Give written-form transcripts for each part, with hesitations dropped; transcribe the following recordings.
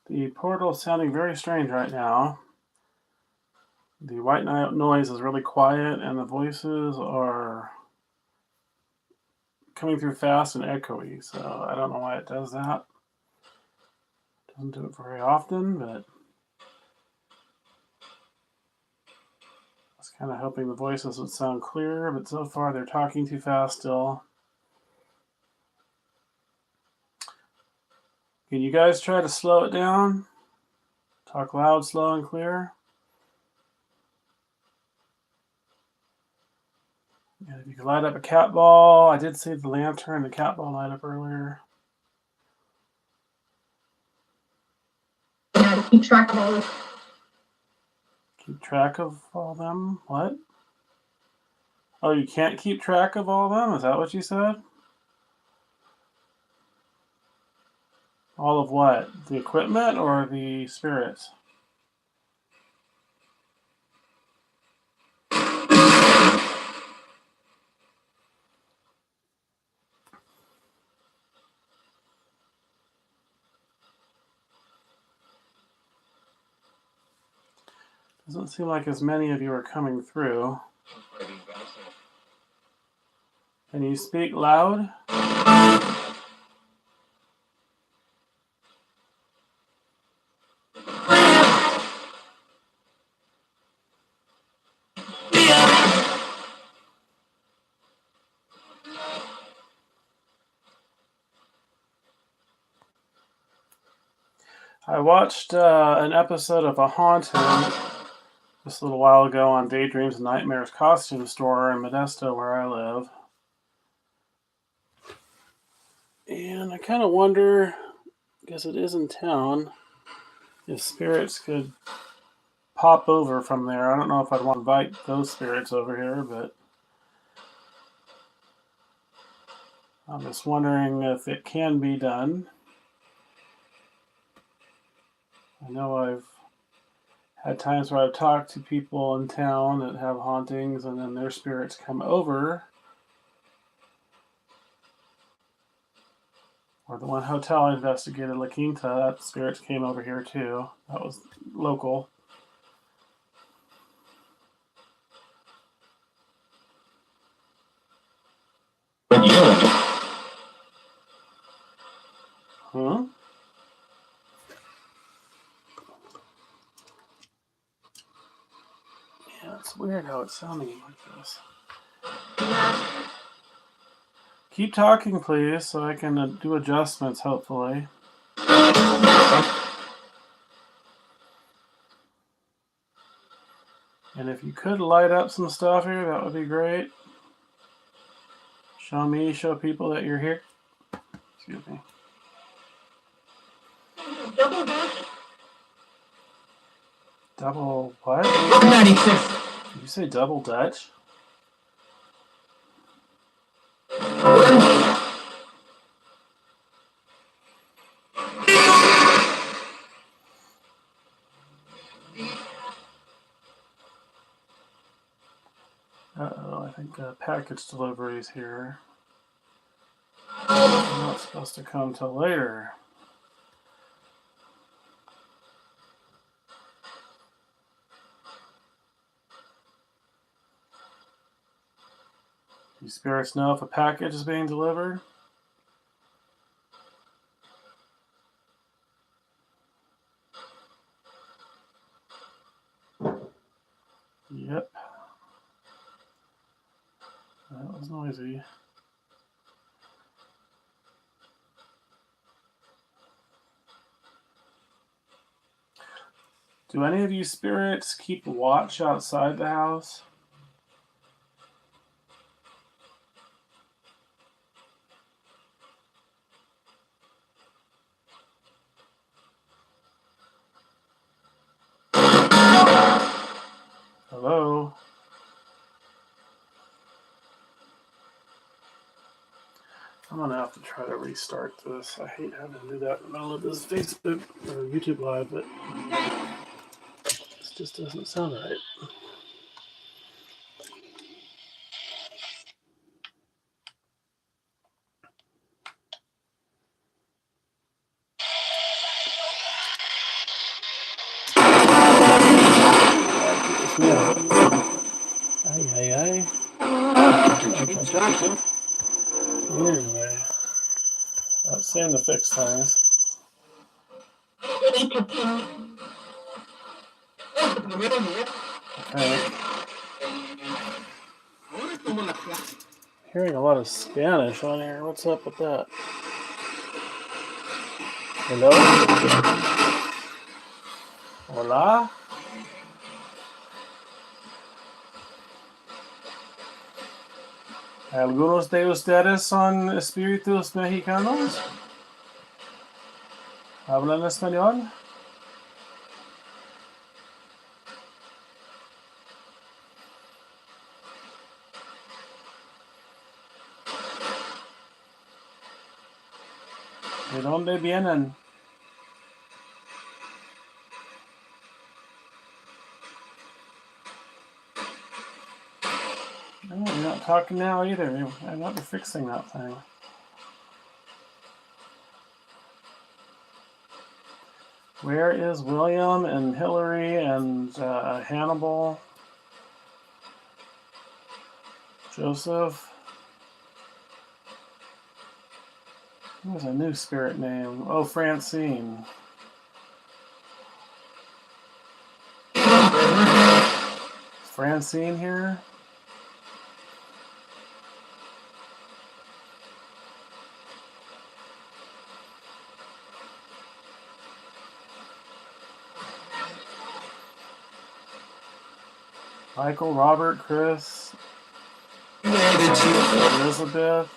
The portal is sounding very strange right now. The white noise is really quiet, and the voices are coming through fast and echoey, so I don't know why it does that. It doesn't do it very often, but I was kind of hoping the voices would sound clearer, but so far they're talking too fast still. Can you guys try to slow it down? Talk loud, slow, and clear. And if you could light up a cat ball, I did see the lantern, the cat ball light up earlier. Yeah, keep track of all this. Keep track of all them? What? Oh, you can't keep track of all of them? Is that what you said? All of what? The equipment or the spirits? Doesn't seem like as many of you are coming through. Can you speak loud? I watched an episode of A Haunted just a little while ago on Daydreams and Nightmares Costume Store in Modesto, where I live. And I kind of wonder, because it is in town, if spirits could pop over from there. I don't know if I'd want to invite those spirits over here, but I'm just wondering if it can be done. I know I've had times where I've talked to people in town that have hauntings and then their spirits come over. Or the one hotel I investigated, La Quinta, that spirits came over here too. That was local. Huh? Yeah, it's weird how it's sounding like this. Keep talking, please, so I can do adjustments, hopefully. And if you could light up some stuff here, that would be great. Show people that you're here. Excuse me. Double Dutch? Double what? 96. Did you say double Dutch? Uh-oh, I think package delivery is here. I'm not supposed to come till later. Do spirits know if a package is being delivered? Yep. That was noisy. Do any of you spirits keep watch outside the house? Hello? I'm gonna have to try to restart this. I hate having to do that in the middle of this Facebook or YouTube live, but this just doesn't sound right. Anyway, that seemed to fix things. Okay. Hearing a lot of Spanish on here. What's up with that? Hello? Hola? ¿Algunos de ustedes son espíritus mexicanos? ¿Hablan español? ¿De dónde vienen? No, you're not talking now either. I'm not fixing that thing. Where is William and Hillary and Hannibal? Joseph? There's a new spirit name. Oh, Francine. Is Francine here? Michael, Robert, Chris, Elizabeth.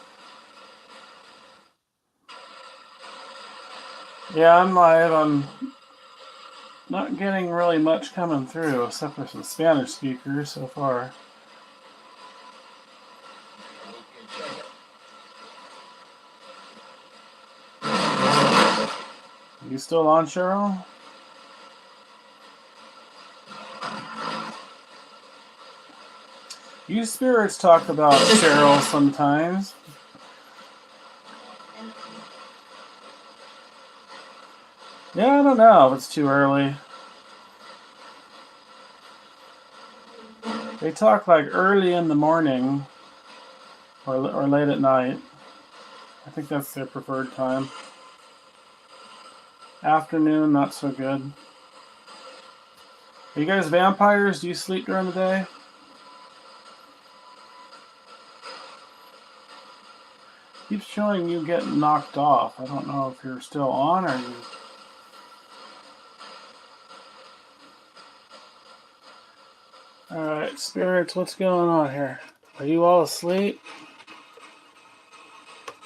Yeah, I'm live. I'm not getting really much coming through, except for some Spanish speakers so far. You still on, Cheryl? You spirits talk about Cheryl sometimes. Yeah, I don't know if it's too early. They talk like early in the morning or late at night. I think that's their preferred time. Afternoon, not so good. Are you guys vampires? Do you sleep during the day? Keeps showing you getting knocked off. I don't know if you're still on or you... Alright, spirits, what's going on here? Are you all asleep?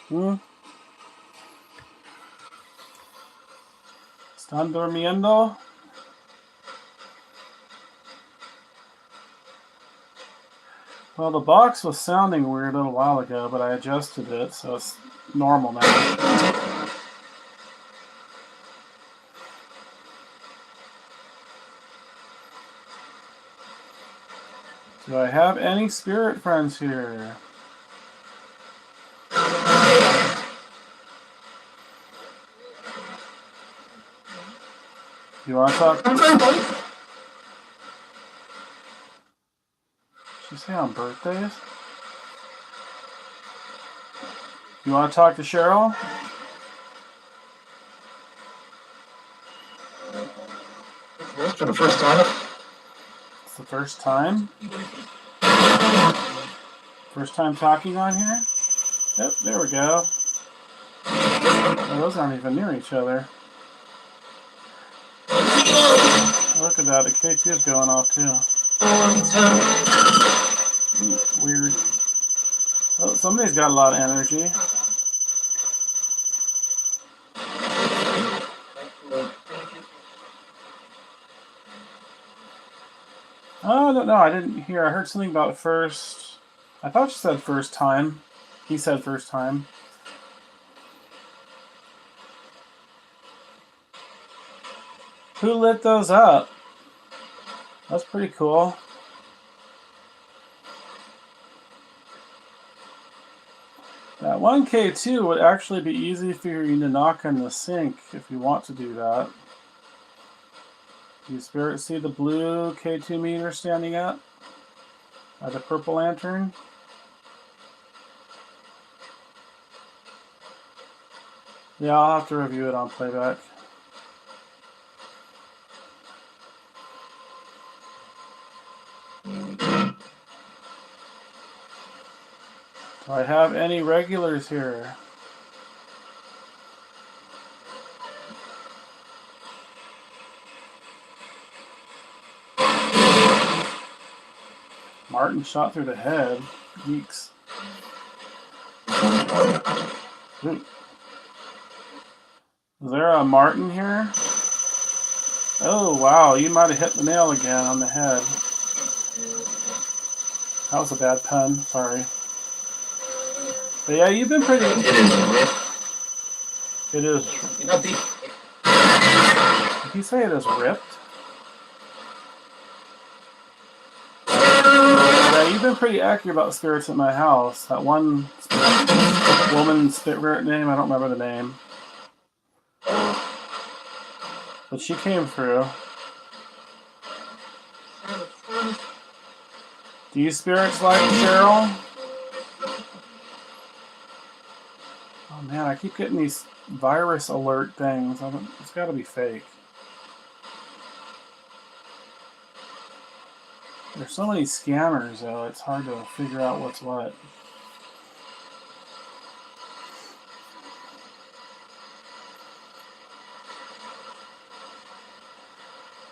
¿Están durmiendo? Well, the box was sounding weird a little while ago, but I adjusted it, so it's normal now. Do I have any spirit friends here? You want to talk? Did you say on birthdays? You want to talk to Cheryl? It's for the first time. It's the first time? First time talking on here? Yep, there we go. Oh, those aren't even near each other. Look at that, the K2 is going off too. Ooh, weird. Oh, somebody's got a lot of energy. Oh, no, I didn't hear. I heard something about first. I thought you said first time. He said first time. Who lit those up? That's pretty cool. That 1K2 would actually be easy for you to knock in the sink if you want to do that. Do you spirit see the blue K2 meter standing up by the purple lantern? Yeah, I'll have to review it on playback. Do I have any regulars here? Martin shot through the head. Yeeks. Ooh. Is there a Martin here? Oh, wow. You might have hit the nail again on the head. That was a bad pun. Sorry. But yeah, you've been pretty... It is ripped. It is... You know, Did you say it is ripped? Yeah, you've been pretty accurate about spirits at my house. That one woman spirit name, I don't remember the name. But she came through. Do you spirits like Cheryl? Oh man, I keep getting these virus alert things. It's got to be fake. There's so many scammers though, it's hard to figure out what's what.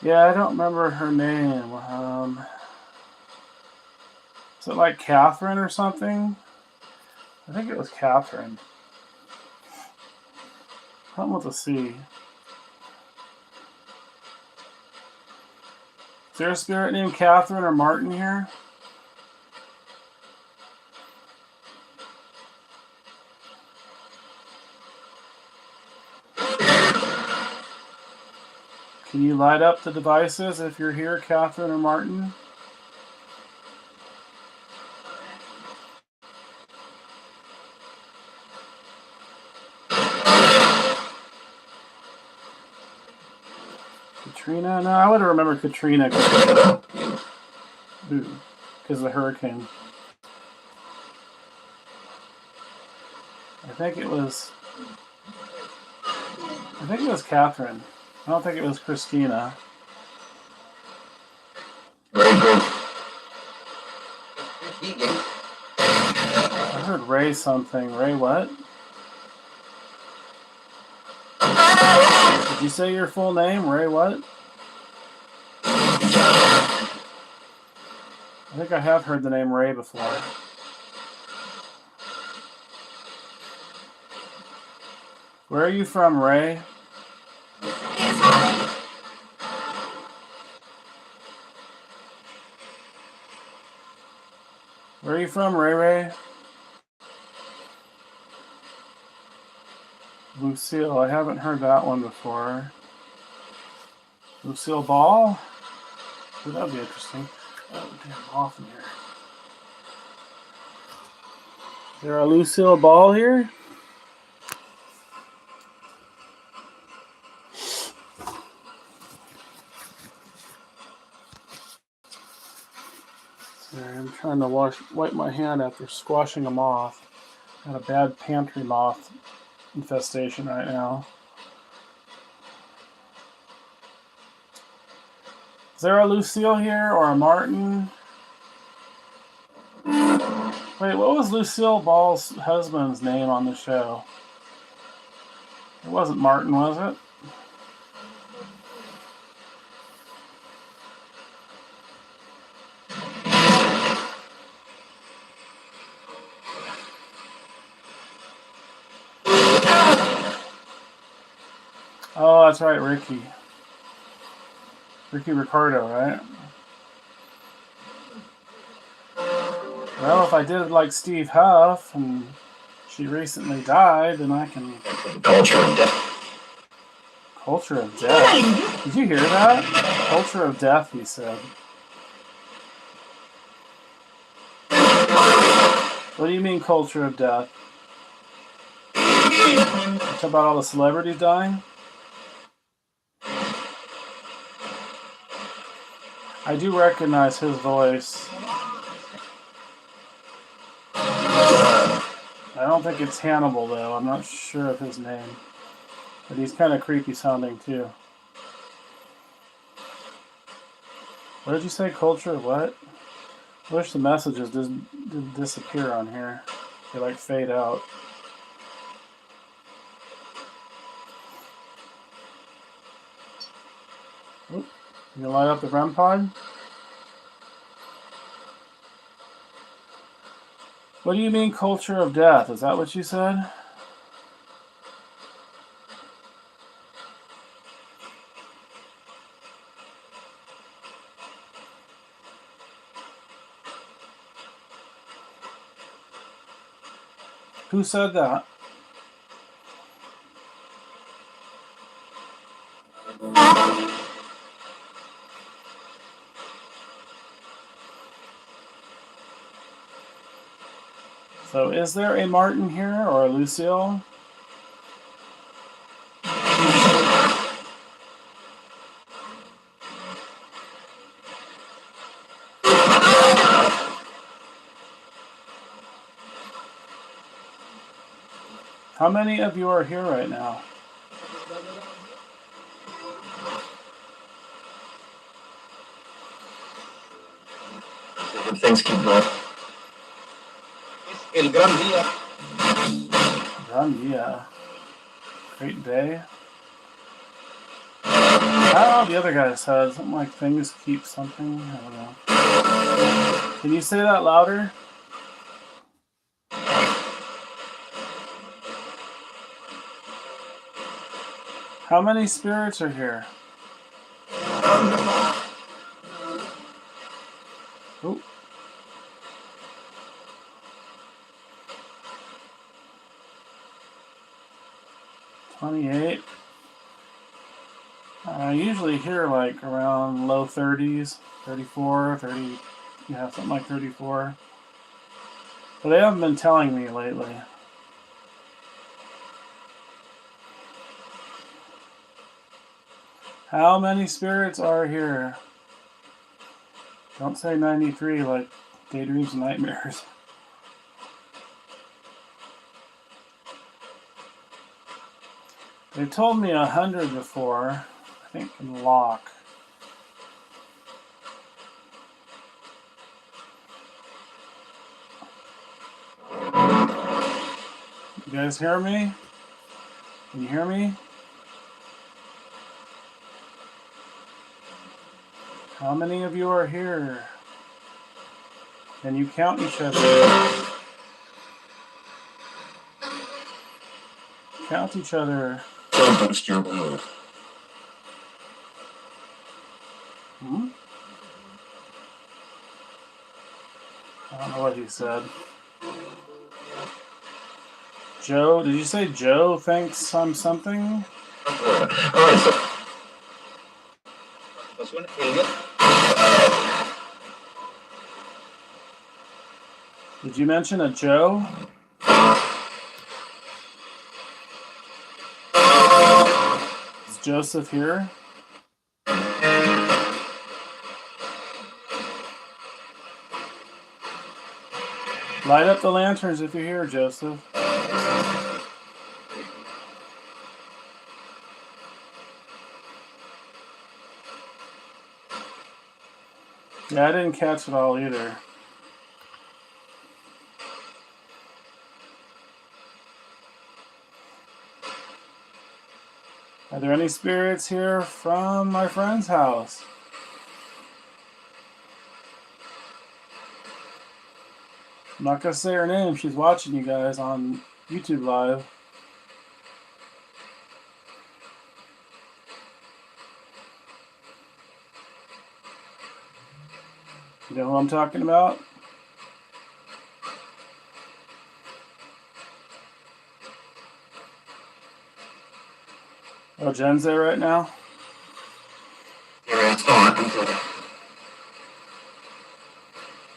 Yeah, I don't remember her name. Is it like Catherine or something? I think it was Catherine. Something with a C. Is there a spirit named Catherine or Martin here? Can you light up the devices if you're here, Catherine or Martin? Katrina? No, I would have remembered Katrina. Ooh, because of the hurricane. I think it was Catherine. I don't think it was Christina. very good. I heard Ray something. Ray what? Did you say your full name? Ray what? I think I have heard the name Ray before. Where are you from, Ray? Where are you from, Ray Ray? Lucille, I haven't heard that one before. Lucille Ball? Ooh, that'd be interesting. Oh, damn, off in here. Is there a Lucille Ball here? Sorry, I'm trying to wipe my hand after squashing a moth. Got a bad pantry moth infestation right now. Is there a Lucille here or a Martin? Wait, what was Lucille Ball's husband's name on the show? It wasn't Martin, was it? Oh, that's right, Ricky. Ricky Ricardo, right? Well, if I did like Steve Huff and she recently died, then I can... Culture of death. Culture of death. Did you hear that? Culture of death, he said. What do you mean, culture of death? Talk about all the celebrities dying? I do recognize his voice. I don't think it's Hannibal, though. I'm not sure of his name. But he's kind of creepy sounding too. What did you say? Culture? What? I wish the messages didn't disappear on here. They like fade out. Oop. You gonna light up the REM pod? What do you mean culture of death? Is that what you said? Who said that? So is there a Martin here or a Lucille? How many of you are here right now? Things keep going. El gran día. Gran día. Great day. Oh, the other guy said something like things keep something. I don't know. Can you say that louder? How many spirits are here? Oh. $28. I usually hear like around low 30s, 34, 30, yeah, something like 34. But they haven't been telling me lately. How many spirits are here? Don't say 93 like Daydreams and Nightmares. They told me 100 before, I think in Locke. You guys hear me? Can you hear me? How many of you are here? Can you count each other? Count each other. Boost your mood. Hmm? I don't know what he said. Joe, did you say Joe thinks I'm something? Alright, so. Did you mention a Joe? Is Joseph here? Light up the lanterns if you're here, Joseph. Yeah, I didn't catch it all either. Are there any spirits here from my friend's house? I'm not going to say her name. She's watching you guys on YouTube Live. You know who I'm talking about? Oh, Jen's there right now? Yeah, it's hot.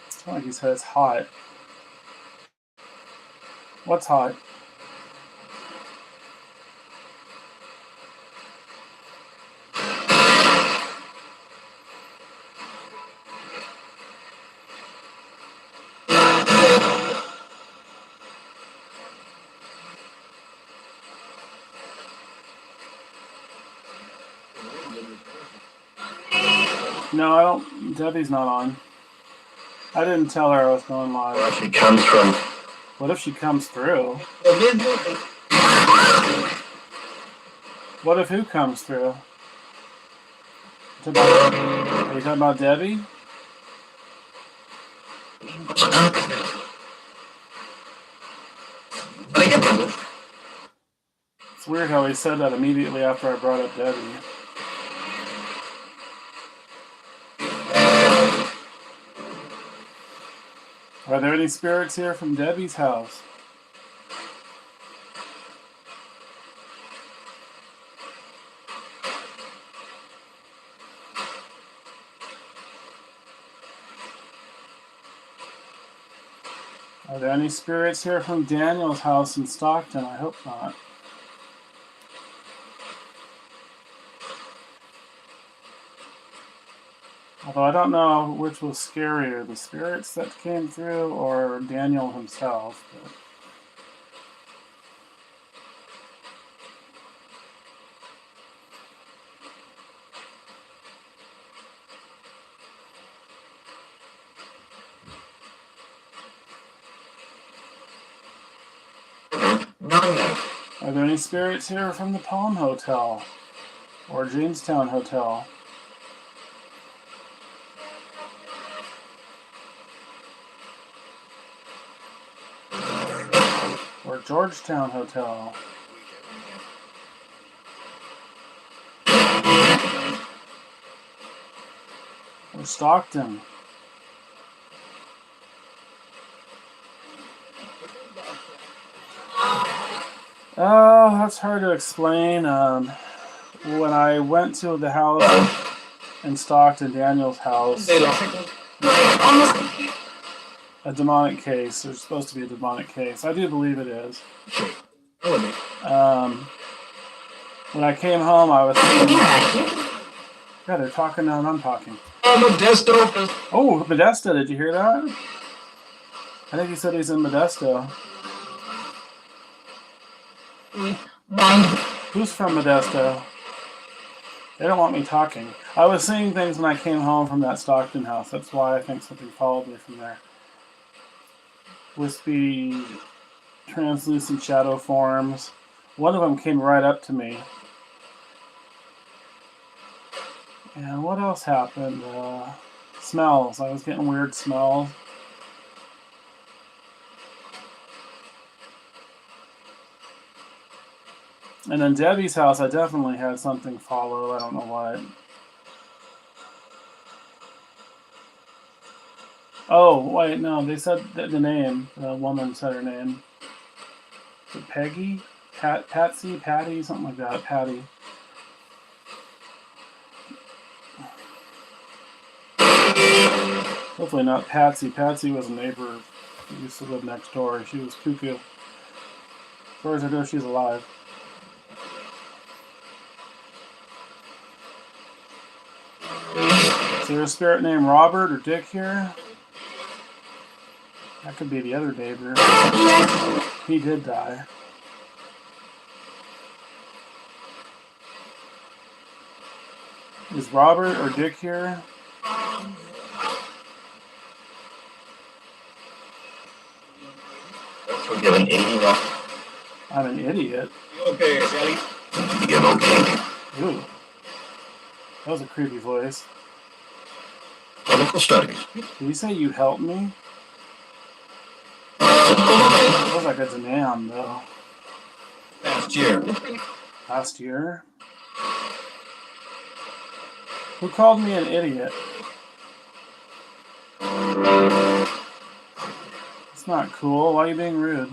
It's not like he said it's hot. What's hot? No, I don't. Debbie's not on. I didn't tell her I was going live. Where she comes from. What if she comes through? What if who comes through? Are you talking about Debbie? It's weird how he said that immediately after I brought up Debbie. Are there any spirits here from Debbie's house? Are there any spirits here from Daniel's house in Stockton? I hope not. Although I don't know which was scarier, the spirits that came through or Daniel himself. Are there any spirits here from the Palm Hotel or Jamestown Hotel? Or Georgetown Hotel? Or Stockton? Oh, that's hard to explain. When I went to the house in Stockton, Daniel's house, a demonic case. There's supposed to be a demonic case. I do believe it is. When I came home, I was thinking, yeah, they're talking now and I'm talking. Modesto. Oh, Modesto, did you hear that? I think he said he's in Modesto. Who's from Modesto? They don't want me talking. I was seeing things when I came home from that Stockton house. That's why I think something followed me from there. Wispy, translucent shadow forms. One of them came right up to me. And what else happened? Smells. I was getting weird smells. And in Debbie's house, I definitely had something follow. I don't know what. Oh, wait, no, they said the name. The woman said her name. Is it Peggy? Patsy? Patty? Something like that. Patty. Hopefully not Patsy. Patsy was a neighbor who used to live next door. She was cuckoo. As far as I know, she's alive. Is there a spirit named Robert or Dick here? That could be the other neighbor. He did die. Is Robert or Dick here? Forgive an idiot. I'm an idiot. Okay, Sally. You okay? Ooh. That was a creepy voice. Clinical studies. Did you say you helped me? It was like a demand, though. Last year. Last year? Who called me an idiot? It's not cool. Why are you being rude?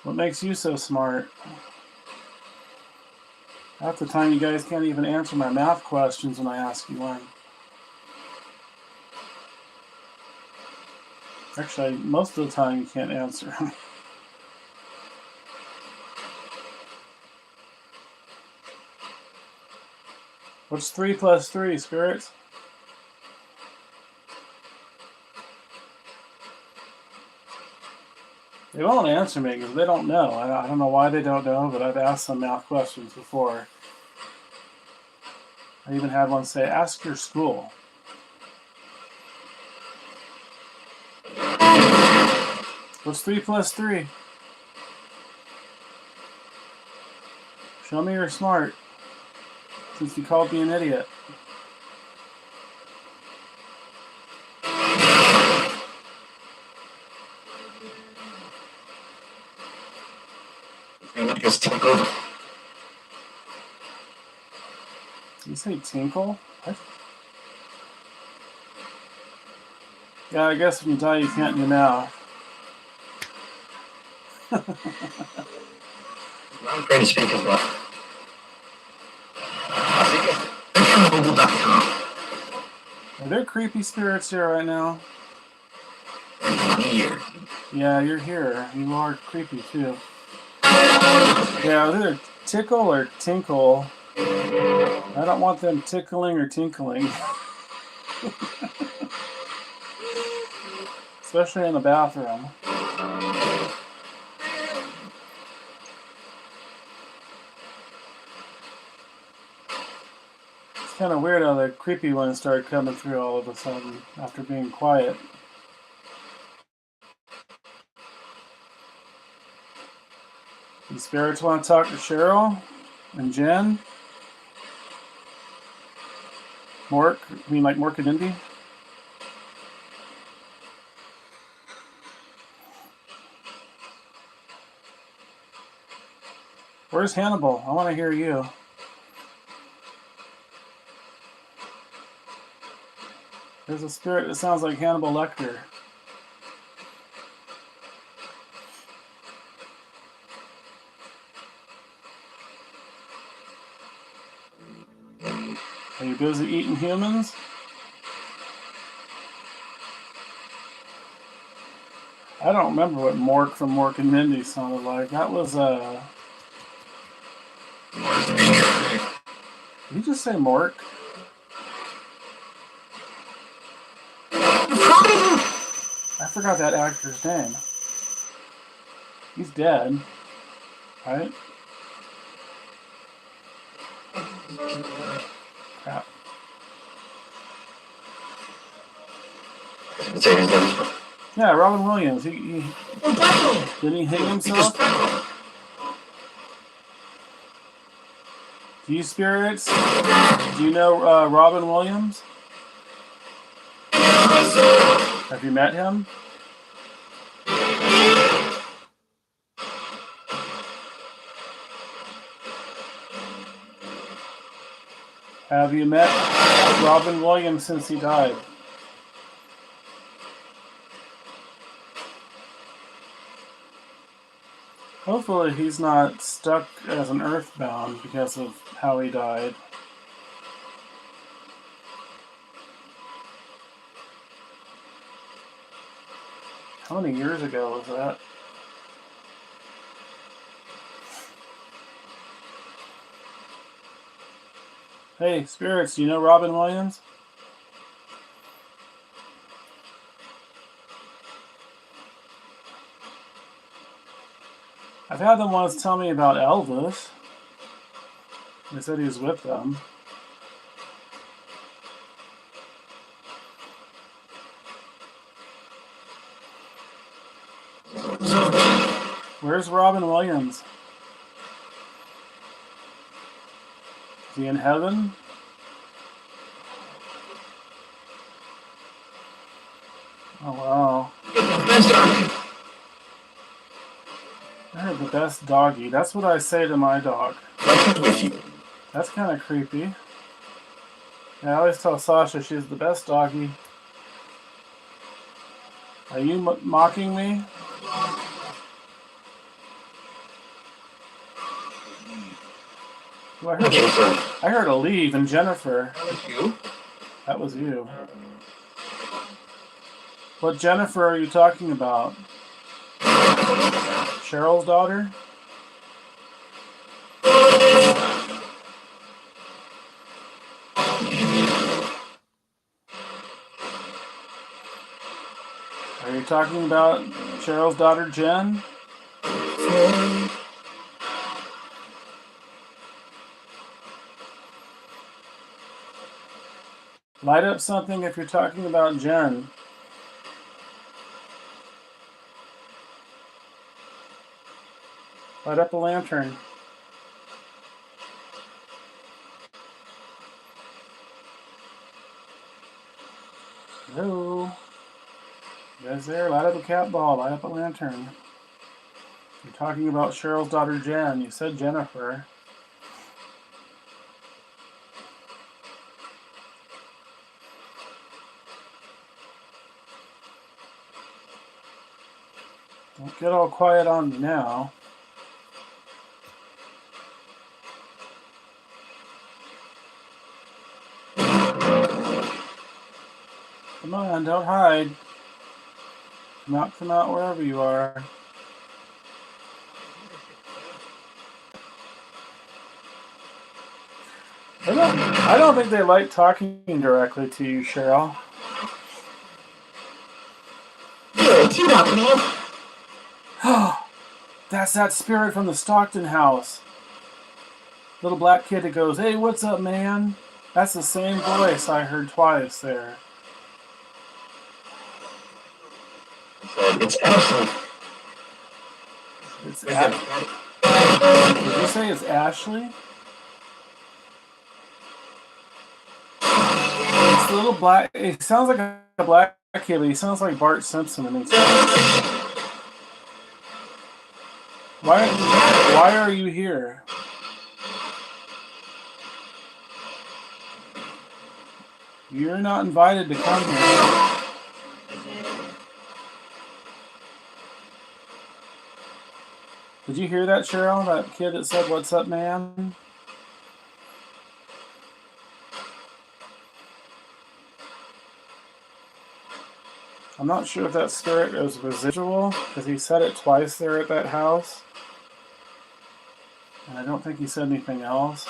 What makes you so smart? Half the time you guys can't even answer my math questions when I ask you one. Actually, most of the time you can't answer them. What's 3 plus 3, spirits? They won't answer me because they don't know. I don't know why they don't know, but I've asked some math questions before. I even had one say, ask your school. What's 3 plus 3? Show me you're smart, since you called me an idiot. Just take over. Did you say tinkle? What? Yeah, I guess when you die, you can't do math. I'm trying to speak as well. Are there creepy spirits here right now? Here. Yeah, you're here. You are creepy too. Yeah, either tickle or tinkle. I don't want them tickling or tinkling. Especially in the bathroom. It's kind of weird how the creepy ones started coming through all of a sudden after being quiet. These spirits want to talk to Cheryl and Jen. Mork, I mean like Mork and Indy. Where's Hannibal? I want to hear you. There's a spirit that sounds like Hannibal Lecter. Are you busy eating humans? I don't remember what Mork from Mork and Mindy sounded like. That was Did you just say Mork? I forgot that actor's name. He's dead, right? Crap. Say his name. Yeah, Robin Williams. He didn't he hang himself? Do you spirits? Do you know Robin Williams? Have you met him? Have you met Robin Williams since he died? Hopefully he's not stuck as an earthbound because of how he died. How many years ago was that? Hey, spirits, do you know Robin Williams? I've had them once tell me about Elvis. They said he was with them. Where's Robin Williams? Is he in heaven? Oh wow. I heard the best doggy. That's what I say to my dog. With you. That's kind of creepy. Yeah, I always tell Sasha she's the best doggy. Are you mocking me? Well, I heard a leave and Jennifer. You? That was you. What Jennifer are you talking about? Cheryl's daughter? Are you talking about Cheryl's daughter Jen? Light up something if you're talking about Jen. Light up a lantern. Hello? You guys there? Light up a cat ball. Light up a lantern. You're talking about Cheryl's daughter Jen. You said Jennifer. Don't get all quiet on me now. Come on, don't hide. Come out wherever you are. I don't think they like talking directly to you, Cheryl. Team up, man. That's that spirit from the Stockton house. Little black kid that goes, "Hey, what's up, man?" That's the same voice I heard twice there. It's Ashley. It's Did you say it's Ashley? It's the little black. It sounds like a black kid, but he sounds like Bart Simpson to me. Why are you here? You're not invited to come here. Did you hear that, Cheryl? That kid that said, "What's up, man?" I'm not sure if that spirit is residual, because he said it twice there at that house. And I don't think he said anything else.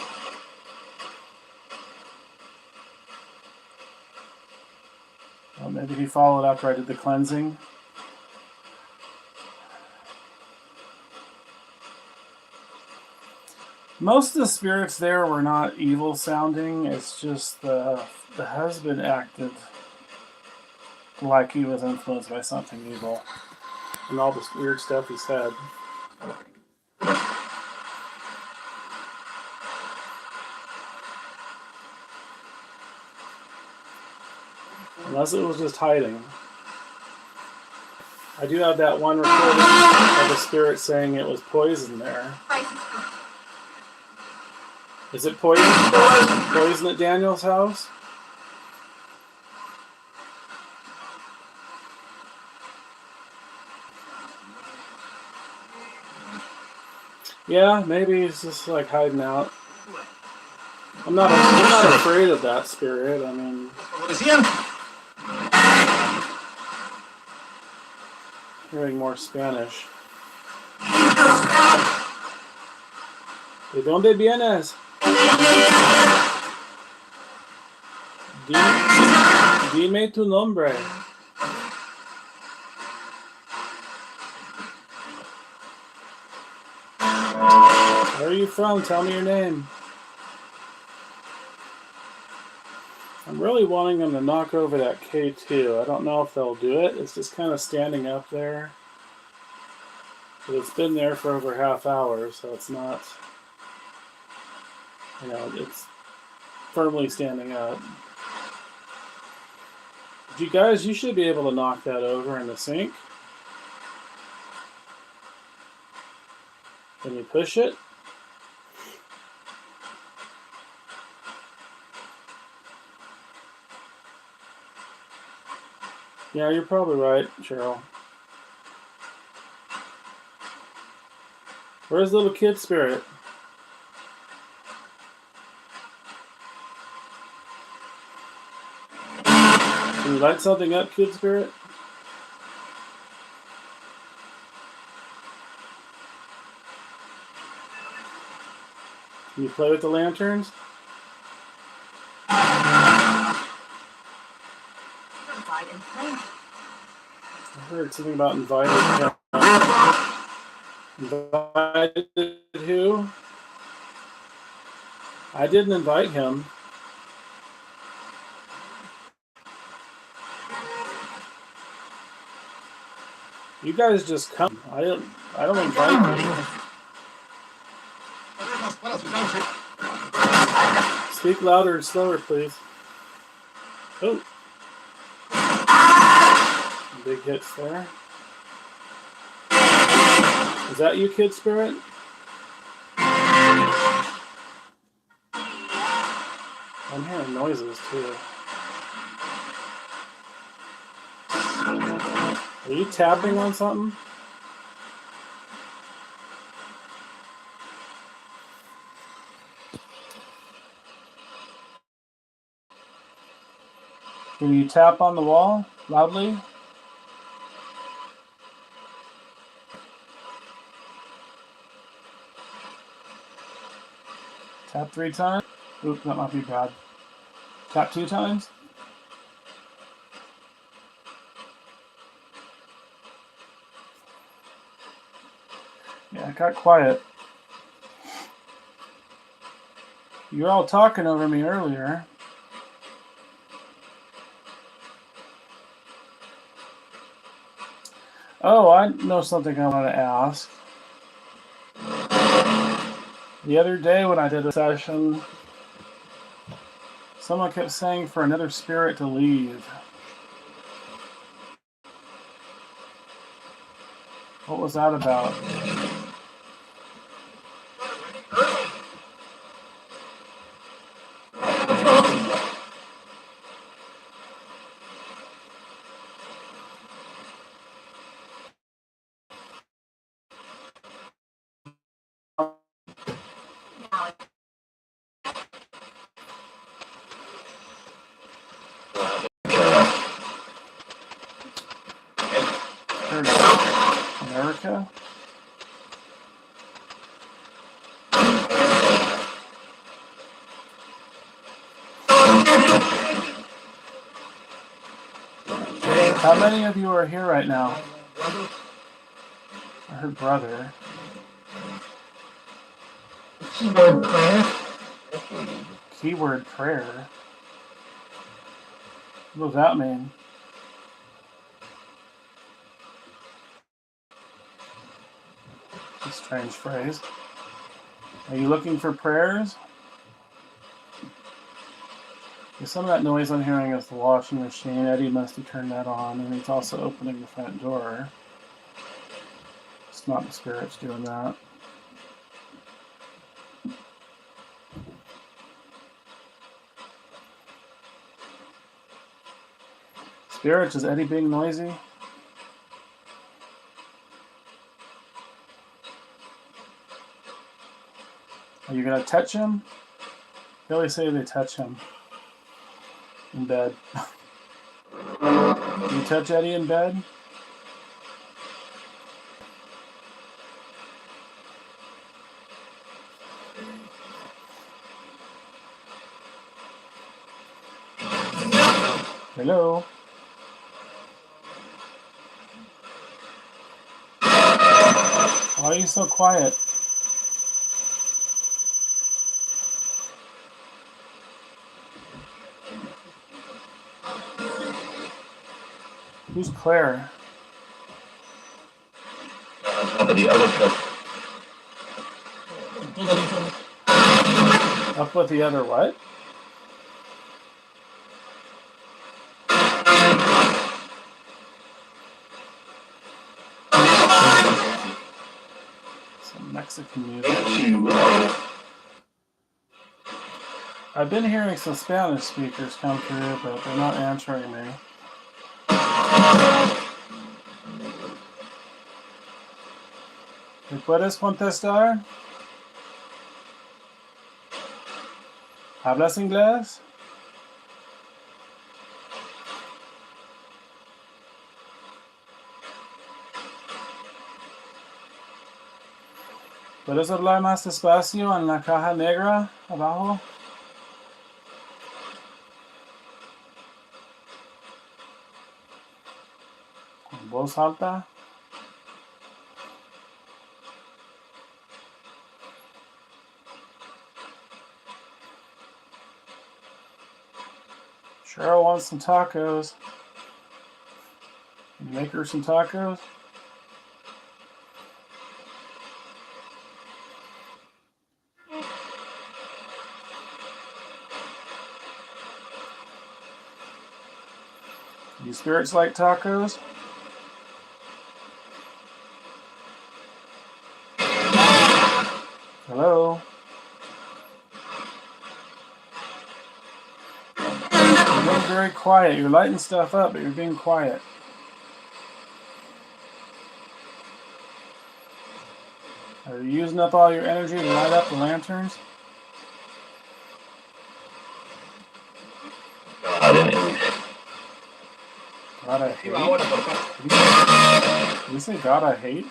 Well, maybe he followed after I did the cleansing. Most of the spirits there were not evil sounding. It's just the husband acted like he was influenced by something evil. And all this weird stuff he said. Unless it was just hiding. I do have that one recording of the spirit saying it was poison there. Is it poison? Poison at Daniel's house? Yeah, maybe he's just like hiding out. I'm not afraid of that spirit. I mean, hearing more Spanish. ¿De dónde vienes? Dime tu nombre. Where are you from? Tell me your name. I'm really wanting them to knock over that K2. I don't know if they'll do it. It's just kind of standing up there. But it's been there for over half hour, so it's not, it's firmly standing up. You should be able to knock that over in the sink. Can you push it? Yeah, you're probably right, Cheryl. Where's the little kid spirit? Can you light something up, kid spirit? Can you play with the lanterns? I heard something about invited. Invited who? I didn't invite him. You guys just come. I don't invite you. Speak louder and slower, please. Oh. Big hits there. Is that you, Kid Spirit? I'm hearing noises too. Are you tapping on something? Can you tap on the wall loudly? Tap 3 times. Oop, that might be bad. Tap 2 times. Yeah, it got quiet. You were all talking over me earlier. Oh, I know something I want to ask. The other day when I did a session, someone kept saying for another spirit to leave. What was that about? America? How many of you are here right now? I heard brother. Keyword prayer. Keyword prayer? What does that mean? A strange phrase. Are you looking for prayers? Some of that noise I'm hearing is the washing machine. Eddie must have turned that on, and he's also opening the front door. It's not the spirits doing that. Spirits, is Eddie being noisy? Are you going to touch him? They always say they touch him in bed. Do you touch Eddie in bed? Hello? Why are you so quiet? Who's Claire? The other stuff. Up with the other what? Some Mexican music. I've been hearing some Spanish speakers come through, but they're not answering me. ¿Me puedes contestar? ¿Hablas inglés? ¿Puedes hablar más despacio en la caja negra abajo? Voz alta? Cheryl wants some tacos. Can you make her some tacos? You spirits like tacos? Hello? You're being very quiet. You're lighting stuff up, but you're being quiet. Are you using up all your energy to light up the lanterns? God, I hate. Did you say God, I hate?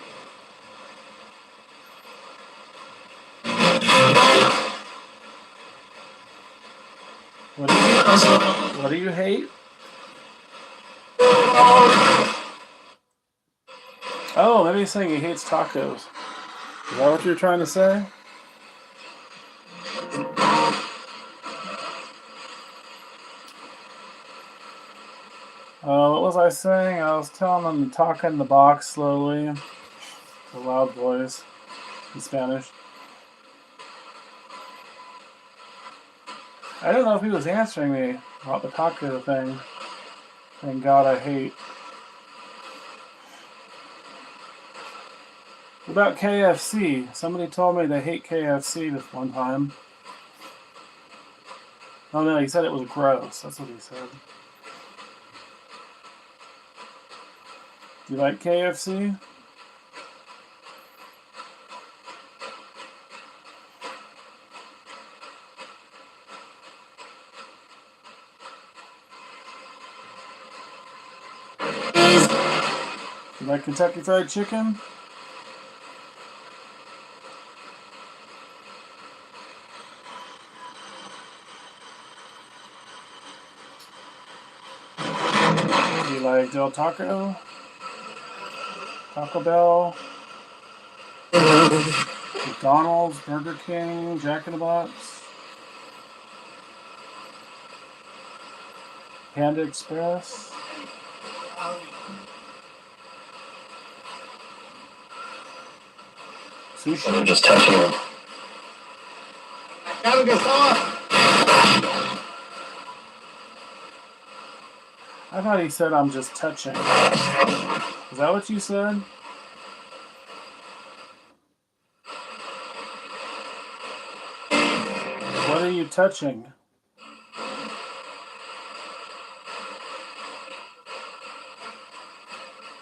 What do you hate? Oh, maybe he's saying he hates tacos. Is that what you're trying to say? What was I saying? I was telling him to talk in the box slowly. A loud voice in Spanish. I don't know if he was answering me about the taco thing. Thank God I hate. What about KFC? Somebody told me they hate KFC this one time. Oh no, he said it was gross. That's what he said. Do you like KFC? You like Kentucky Fried Chicken? Do you like Del Taco? Taco Bell? McDonald's? Burger King? Jack in the Box? Panda Express? Sushi? I'm just touching him. I thought he said I'm just touching. Is that what you said? What are you touching?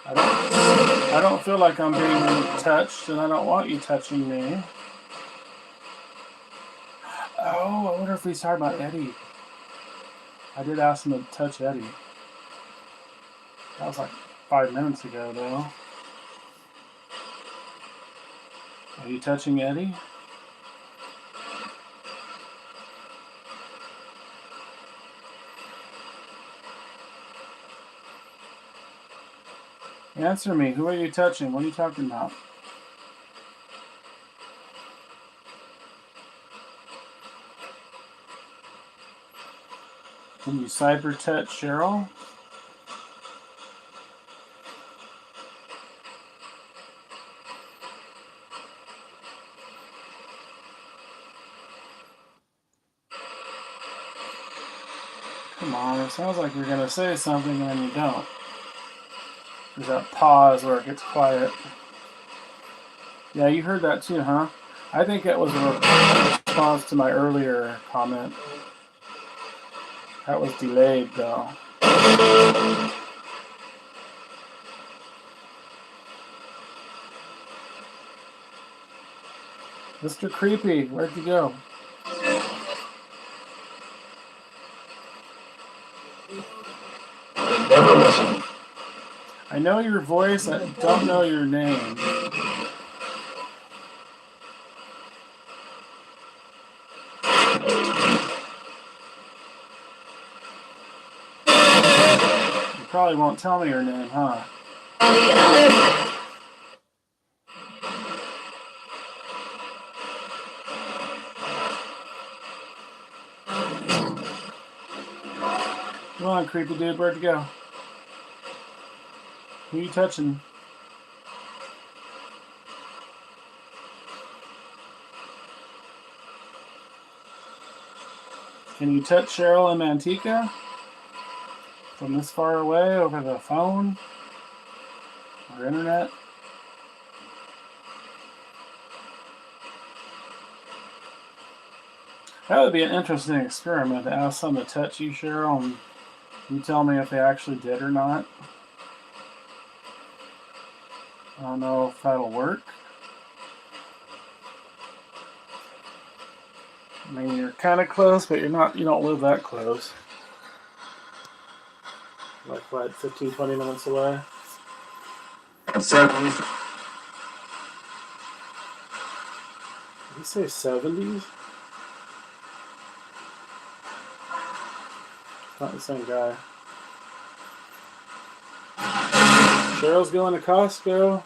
I don't feel like I'm being touched, and I don't want you touching me. Oh, I wonder if he's talking about Eddie. I did ask him to touch Eddie. That was like 5 minutes ago, though. Are you touching Eddie? Answer me. Who are you touching? What are you talking about? Can you cyber touch Cheryl? Come on, it sounds like you're going to say something and then you don't. There's that pause where it gets quiet. Yeah, you heard that too, huh? I think it was a response to my earlier comment. That was delayed, though. Mr. Creepy, where'd you go? Never listen. I know your voice, I don't know your name. You probably won't tell me your name, huh? Come on, creepy dude, where'd you go? Who are you touching? Can you touch Cheryl and Mantika? From this far away, over the phone? Or internet? That would be an interesting experiment to ask someone to touch you, Cheryl, and you tell me if they actually did or not. I don't know if that'll work. I mean, you're kind of close, but you don't live that close. Like, what, 15, 20 minutes away? 70s. Did you say 70s? Not the same guy. Cheryl's going to Costco.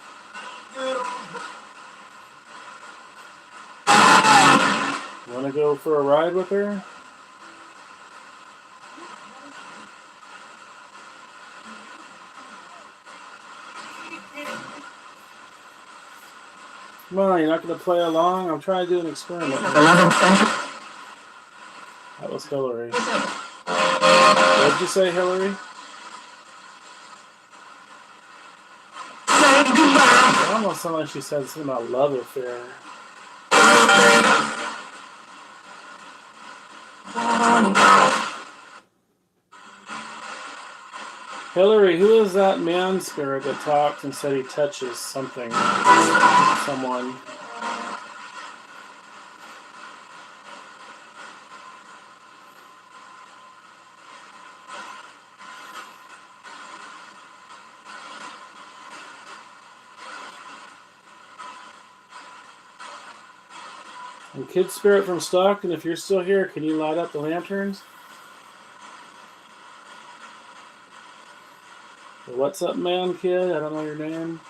Want to go for a ride with her? Come on, you're not going to play along? I'm trying to do an experiment. That was Hillary. What did you say, Hillary? It almost sounded like she said something about love affair. Hillary, who is that man spirit that talks and said he touches something? Someone. And Kid Spirit from Stockton, if you're still here, can you light up the lanterns? What's up, man, kid? I don't know your name.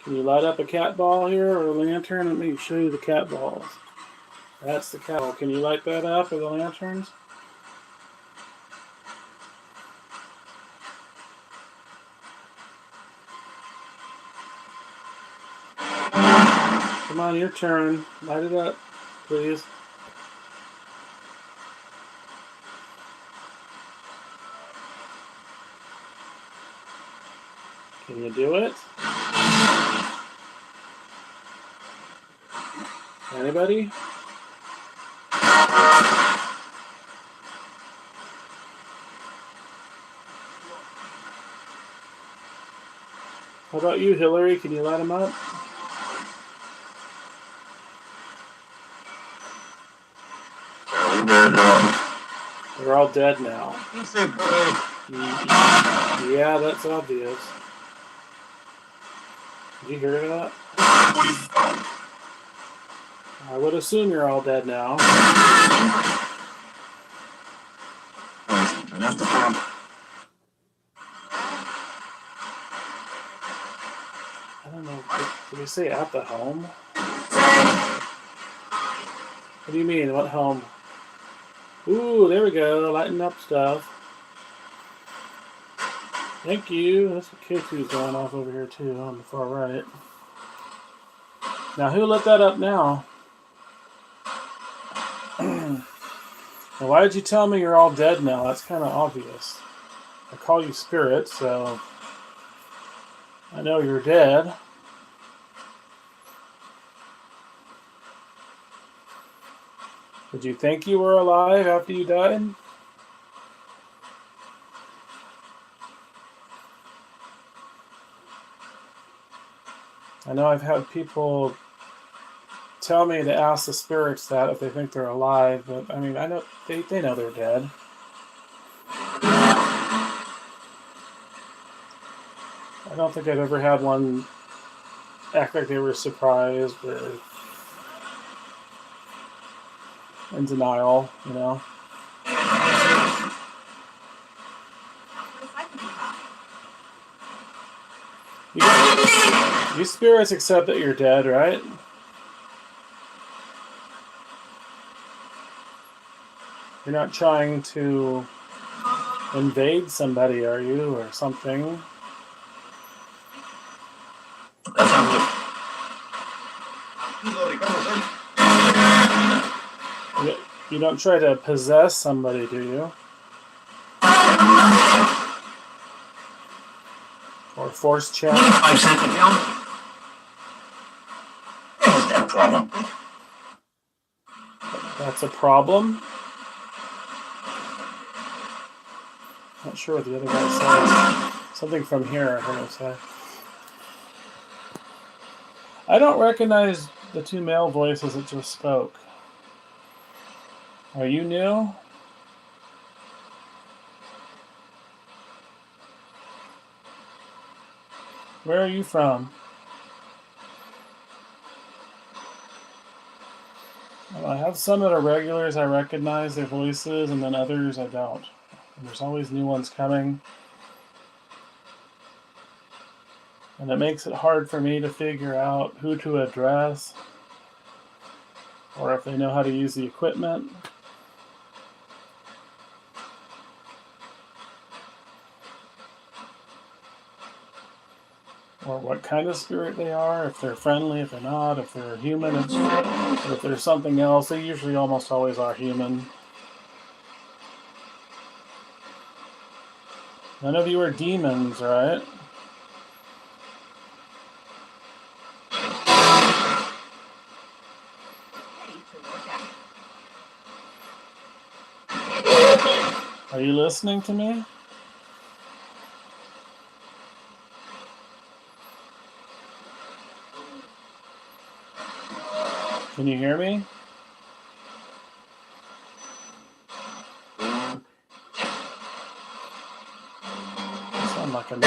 Can you light up a cat ball here or a lantern? Let me show you the cat balls. That's the cat ball. Can you light that up or the lanterns? Come on, your turn. Light it up, please. Can you do it? Anybody? How about you, Hillary? Can you light them up? They're all dead now. Yeah, that's obvious. Did you hear that? I would assume you're all dead now. I don't know. Did we say at the home? What do you mean? What home? Ooh, there we go. Lighting up stuff. Thank you. That's what K2's going off over here too, on the far right. Now, who lit that up now? Now, why did you tell me you're all dead now? That's kind of obvious. I call you spirit, so I know you're dead. Did you think you were alive after you died? I know I've had people tell me to ask the spirits that if they think they're alive, but I mean, I know they know they're dead. I don't think I've ever had one act like they were surprised or in denial, you know. You spirits accept that you're dead, right? You're not trying to invade somebody, are you, or something? That sounds good. You don't try to possess somebody, do you? Or force chant? 5 cents a pound? What's that problem? That's a problem? Not sure what the other guy said. Something from here, I heard him say. I don't recognize the two male voices that just spoke. Are you new? Where are you from? Well, I have some that are regulars, I recognize their voices, and then others I don't. And there's always new ones coming. And it makes it hard for me to figure out who to address, or if they know how to use the equipment. Or what kind of spirit they are, if they're friendly, if they're not, if they're human, if there's something else. They usually almost always are human. None of you are demons, right? Are you listening to me? Can you hear me? You sound like a no.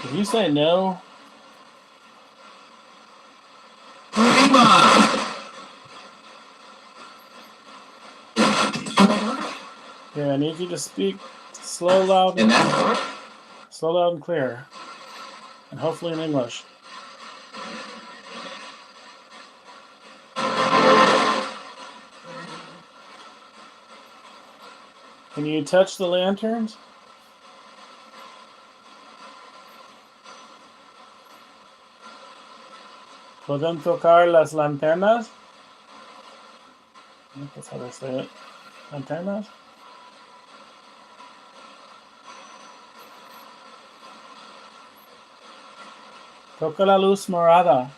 Did you say no? Yeah, I need you to speak slow, loud, and clear, and hopefully in English. Can you touch the lanterns? ¿Pueden tocar las lanternas? I think that's how they say it. Lanternas? Toca la luz morada.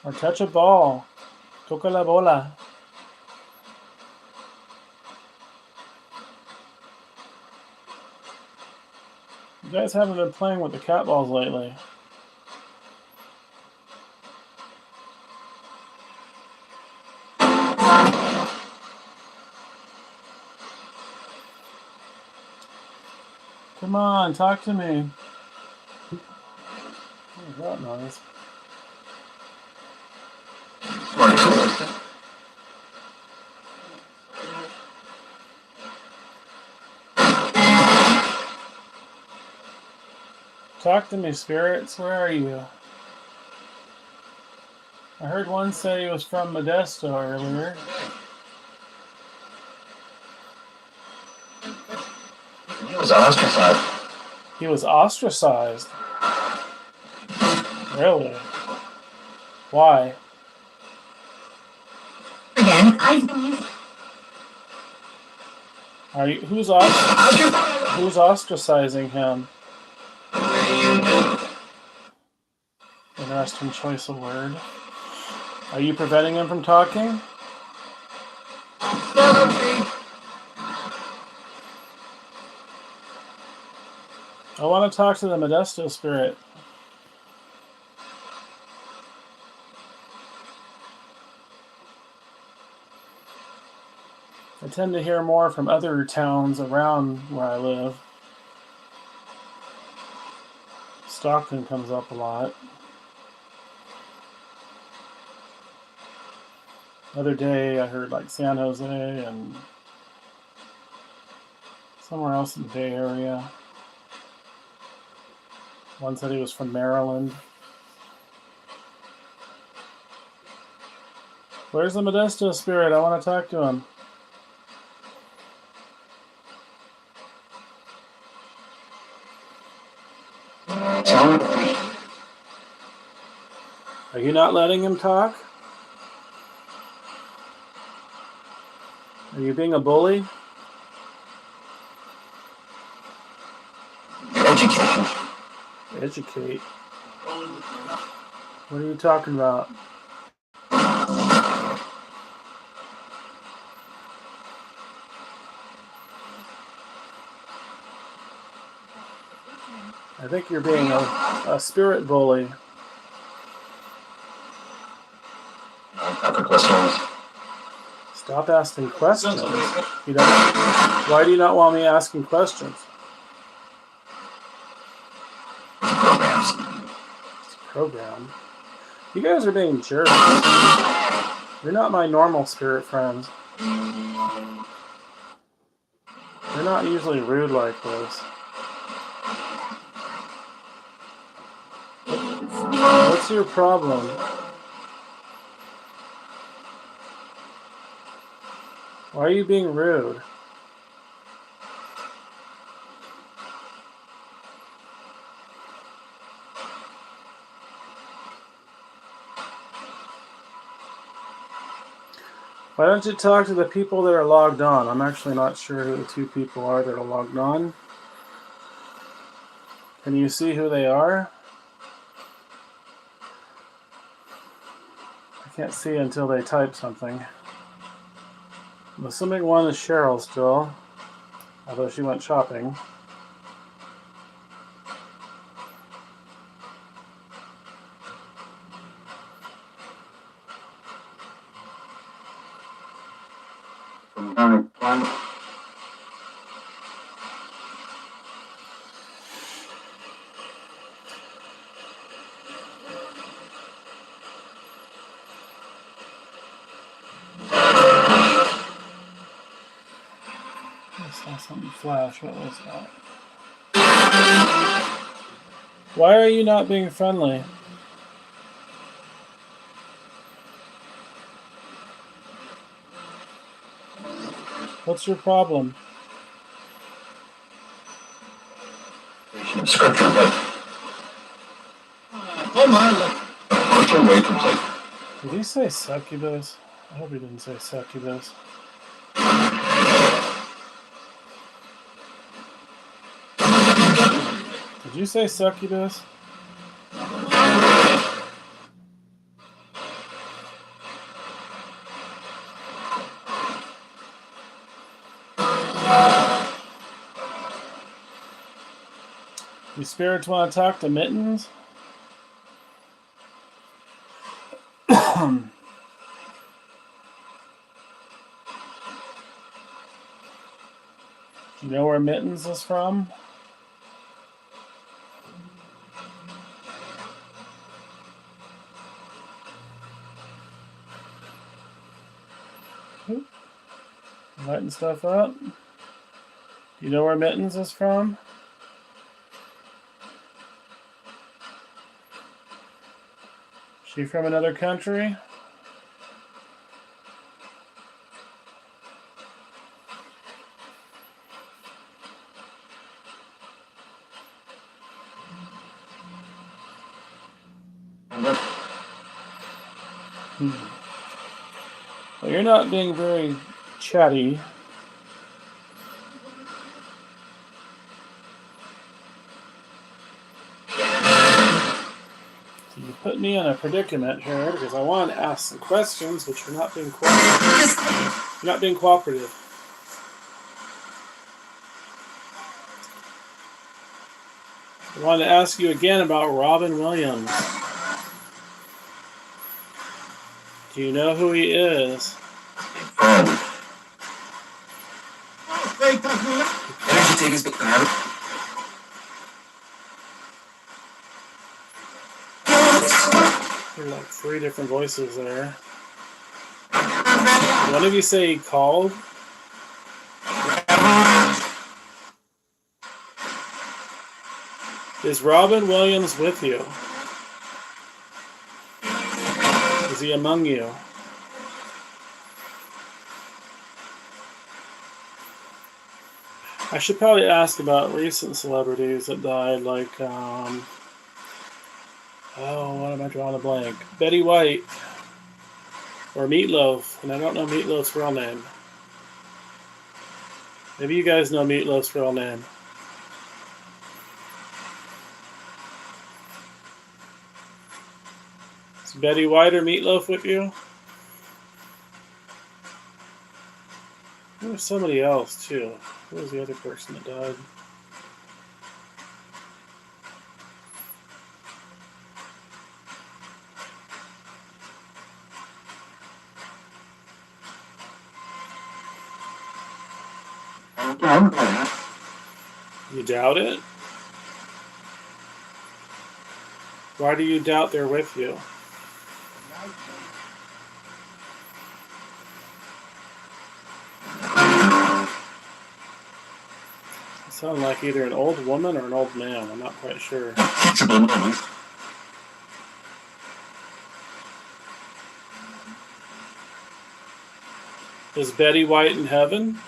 Or touch a ball. Toca la bola. You guys haven't been playing with the cat balls lately. Come on, talk to me. What was that noise? Talk to me, spirits. Where are you? I heard one say he was from Modesto earlier. He was ostracized. He was ostracized? Really? Why? Again, Are you, who's ostracizing him? Interesting choice of word. Are you preventing him from talking? I want to talk to the Modesto spirit. I tend to hear more from other towns around where I live. Stockton comes up a lot. The other day I heard like San Jose and somewhere else in the Bay Area. One said he was from Maryland. Where's the Modesto spirit? I want to talk to him. Are you not letting him talk? Are you being a bully? Education. Educate. What are you talking about? I think you're being a spirit bully. Stop asking questions. Why do you not want me asking questions? It's program. You guys are being jerks. You're not my normal spirit friends. You're not usually rude like this. What's your problem? Why are you being rude? Why don't you talk to the people that are logged on? I'm actually not sure who the two people are that are logged on. Can you see who they are? I can't see until they type something. I'm assuming one is Cheryl still, although she went shopping. I saw something flash. What was that? Why are you not being friendly? What's your problem? Scripture, but what's your way complete? Did he say succubus? I hope he didn't say succubus. Did you say succubus? You spirits want to talk to Mittens? Do you know where Mittens is from? Oop. Lighting stuff up. Do you know where Mittens is from? She from another country? Well, you're not being very chatty. So you put me in a predicament here because I want to ask some questions, but you're not being cooperative. You're not being cooperative. I wanted to ask you again about Robin Williams. Do you know who he is? Why don't you take his book and have it? There are like 3 different voices there. one of you say he called? Is Robin Williams with you? Is he among you? I should probably ask about recent celebrities that died, like, what am I drawing a blank? Betty White. Or Meatloaf, and I don't know Meatloaf's real name. Maybe you guys know Meatloaf's real name. Is Betty White or Meatloaf with you? There was somebody else, too. Who was the other person that died? You doubt it? Why do you doubt they're with you? You sound like either an old woman or an old man. I'm not quite sure. Is Betty White in heaven?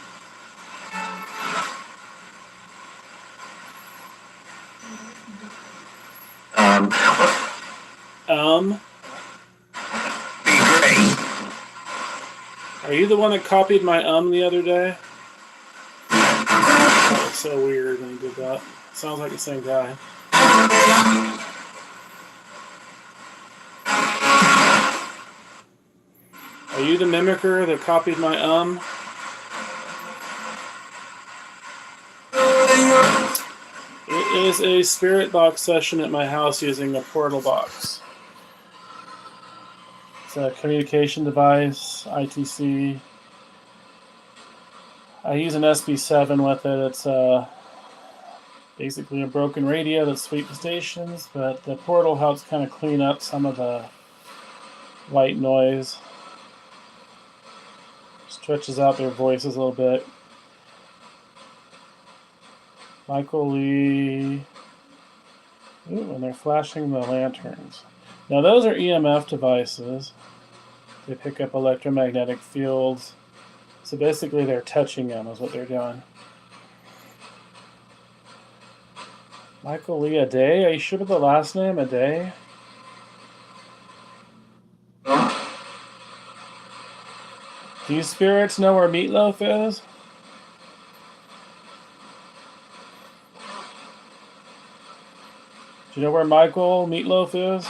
Are you the one that copied my the other day? That was so weird when you did that. Sounds like the same guy. Are you the mimicker that copied my It is a spirit box session at my house using a portal box. It's a communication device, ITC. I use an SB7 with it. It's basically a broken radio that sweeps stations, but the portal helps kind of clean up some of the white noise. Stretches out their voices a little bit. Michael Lee. Ooh, and they're flashing the lanterns. Now those are EMF devices. They pick up electromagnetic fields. So basically they're touching them is what they're doing. Michael Lee Aday? Are you sure about the last name, Aday? Do you spirits know where Meatloaf is? Do you know where Michael Meatloaf is?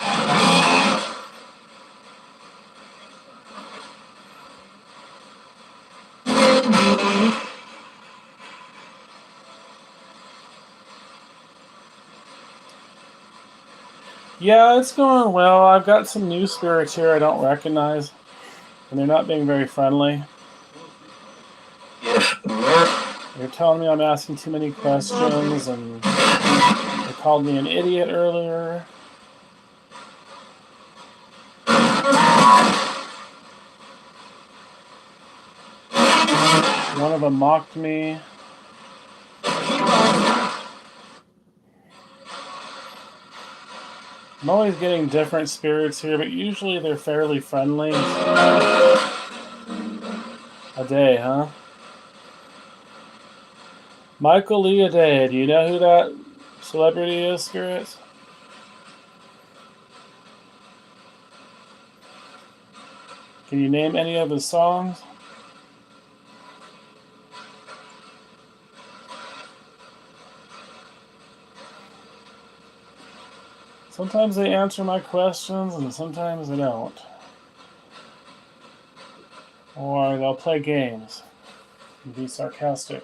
Yeah, it's going well. I've got some new spirits here I don't recognize, and they're not being very friendly. They're telling me I'm asking too many questions, and they called me an idiot earlier. One of them mocked me. I'm always getting different spirits here, but usually they're fairly friendly. Aday, huh? Michael Lee Aday. Do you know who that celebrity is, spirits? Can you name any of his songs? Sometimes they answer my questions and sometimes they don't. Or they'll play games and be sarcastic.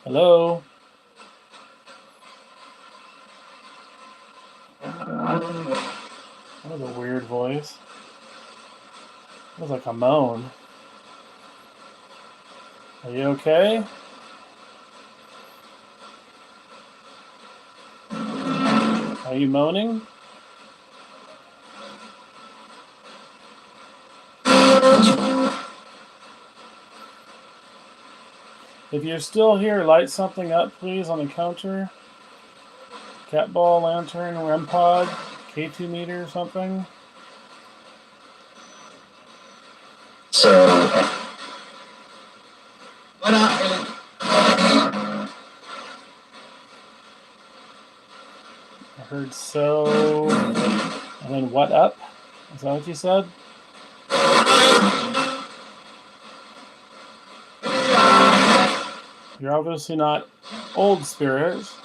Hello? That was a weird voice. It was like a moan. Are you okay? Are you moaning? If you're still here, light something up, please, on the counter. Cat ball, lantern, REM pod, K2 meter, something. So, What up? I heard so, and then what up? Is that what you said? You're obviously not old spirits.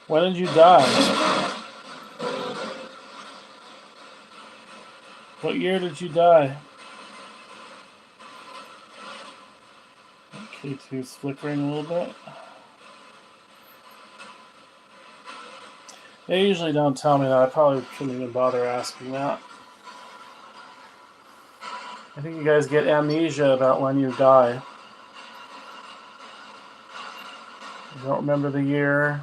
When did you die? What year did you die? K2's flickering a little bit. They usually don't tell me that. I probably shouldn't even bother asking that. I think you guys get amnesia about when you die. You don't remember the year.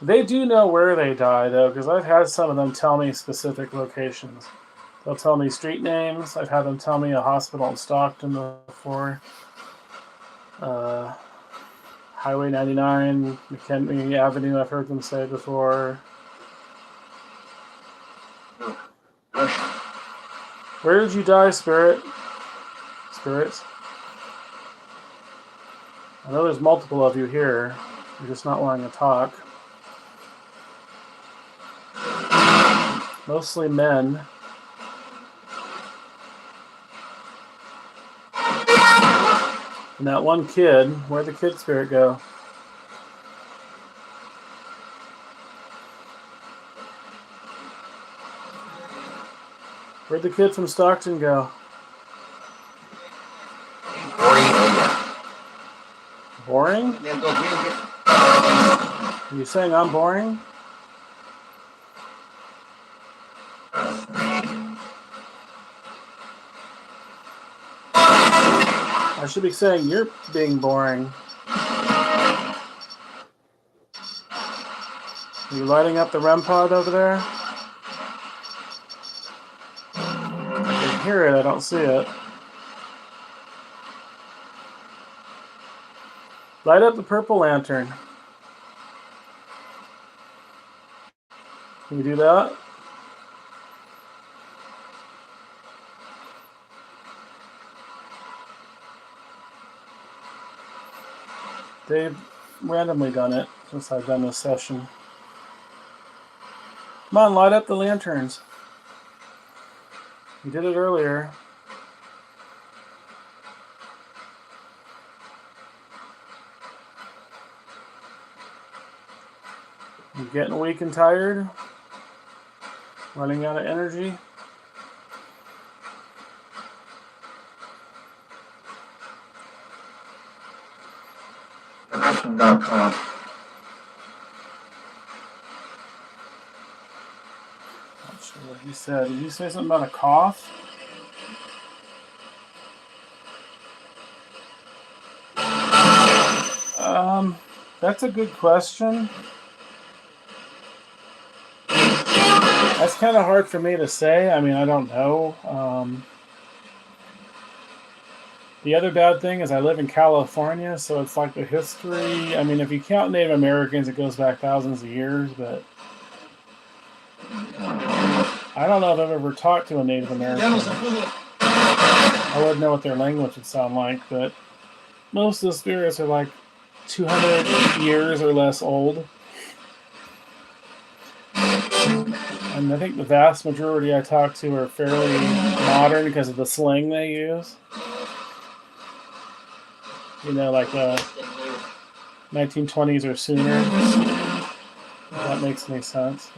They do know where they die, though, because I've had some of them tell me specific locations. They'll tell me street names. I've had them tell me a hospital in Stockton before. Highway 99, McKinley Avenue, I've heard them say before. Where did you die, Spirits? I know there's multiple of you here. You're just not wanting to talk. Mostly men. And that one kid, where'd the kid spirit go? Where'd the kid from Stockton go? Boring? Are you saying I'm boring? I should be saying you're being boring. Are you lighting up the REM pod over there? I can hear it, I don't see it. Light up the purple lantern. Can you do that? They've randomly done it since I've done this session. Come on, light up the lanterns. You did it earlier. You getting weak and tired? Running out of energy? Connection.com. Not sure what he said. Did you say something about a cough? That's a good question. That's kind of hard for me to say. I mean, I don't know. The other bad thing is I live in California, so it's like the history. I mean, if you count Native Americans, it goes back thousands of years, but I don't know if I've ever talked to a Native American. I wouldn't know what their language would sound like, but most of the spirits are like 200 years or less old. And I think the vast majority I talk to are fairly modern because of the slang they use. You know, like 1920s or sooner. If that makes any sense.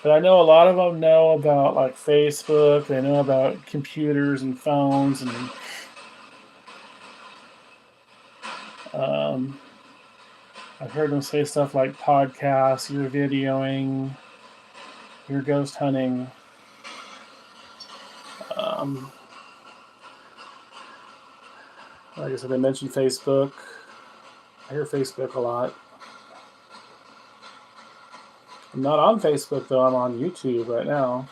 But I know a lot of them know about like Facebook. They know about computers and phones, and I've heard them say stuff like podcasts, you're videoing, you're ghost hunting. Like I said, I mentioned Facebook. I hear Facebook a lot. I'm not on Facebook though. I'm on YouTube right now.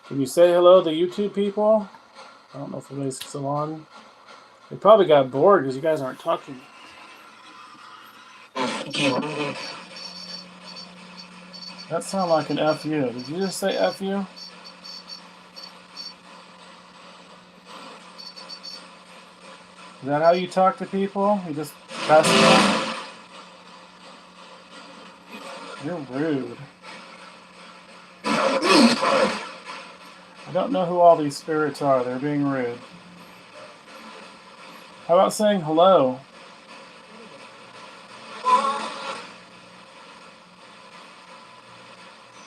Can you say hello to YouTube people? I don't know if anybody's still on. They probably got bored because you guys aren't talking. That sounded like an FU. Did you just say FU? Is that how you talk to people? You just pass it on? You're rude. I don't know who all these spirits are. They're being rude. How about saying hello?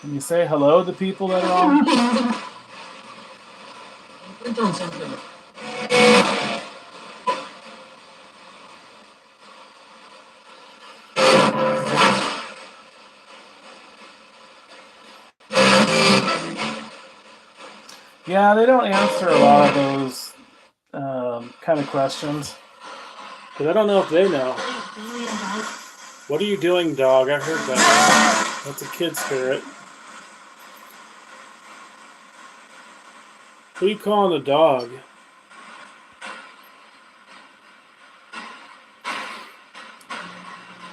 Can you say hello to people that are on? Yeah, they don't answer a lot of those kind of questions. Because I don't know if they know. What are you doing, dog? I heard that. That's a kid spirit. Who are you calling a dog?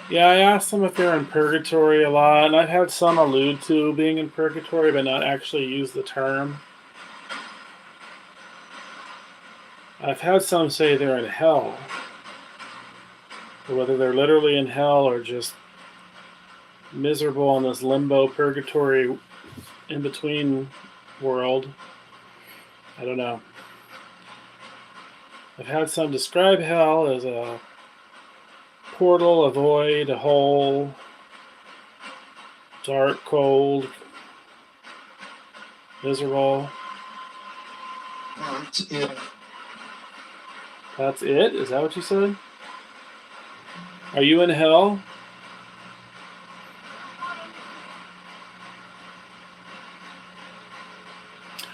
Yeah, I asked them if they're in purgatory a lot, and I've had some allude to being in purgatory, but not actually use the term. I've had some say they're in hell. Whether they're literally in hell or just miserable in this limbo purgatory in between world, I don't know. I've had some describe hell as a portal, a void, a hole, dark, cold, miserable. That's it. That's it? Is that what you said? Are you in hell?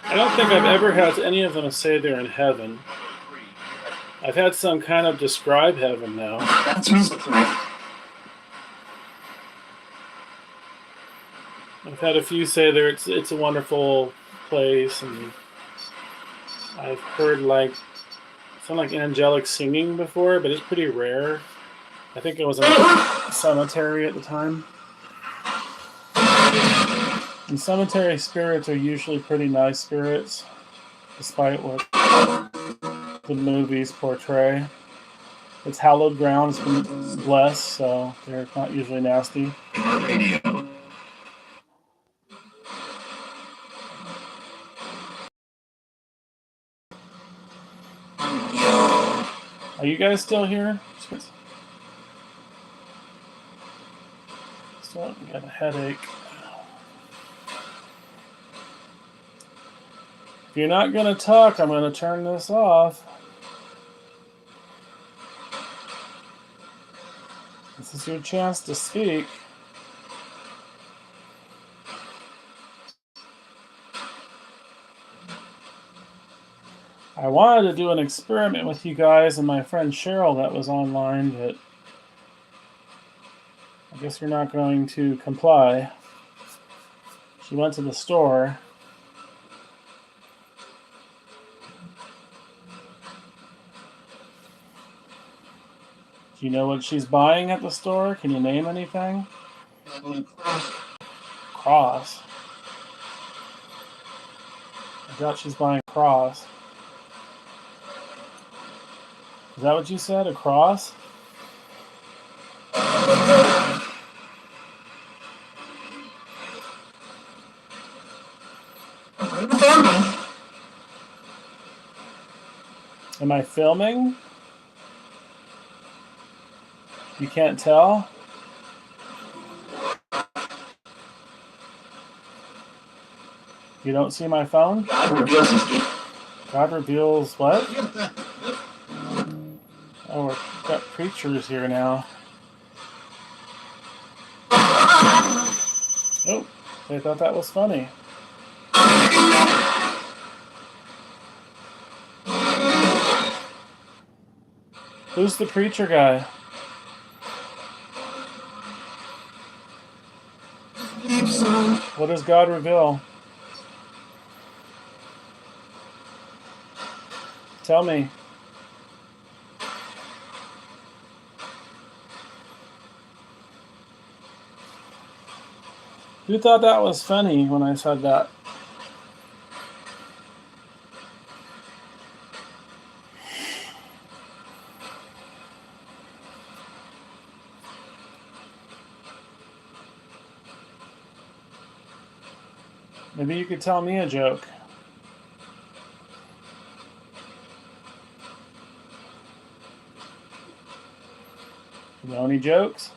I don't think I've ever had any of them say they're in heaven. I've had some kind of describe heaven now. That's music. I've had a few say there it's a wonderful place, and I've heard sound like angelic singing before, but it's pretty rare. I think it was in a cemetery at the time. And cemetery spirits are usually pretty nice spirits, despite what the movies portray. It's hallowed ground, it's been blessed, so they're not usually nasty. Radio. Are you guys still here? Still got a headache. If you're not going to talk, I'm going to turn this off. This is your chance to speak. I wanted to do an experiment with you guys and my friend Cheryl that was online, but I guess you're not going to comply. She went to the store. Do you know what she's buying at the store? Can you name anything? Cross. I thought she's buying a cross. Is that what you said? A cross? Am I filming? You can't tell? You don't see my phone? God reveals what? Oh, we've got preachers here now. Oh, they thought that was funny. Who's the preacher guy? What does God reveal? Tell me. Who thought that was funny when I said that? Maybe you could tell me a joke. You know any jokes?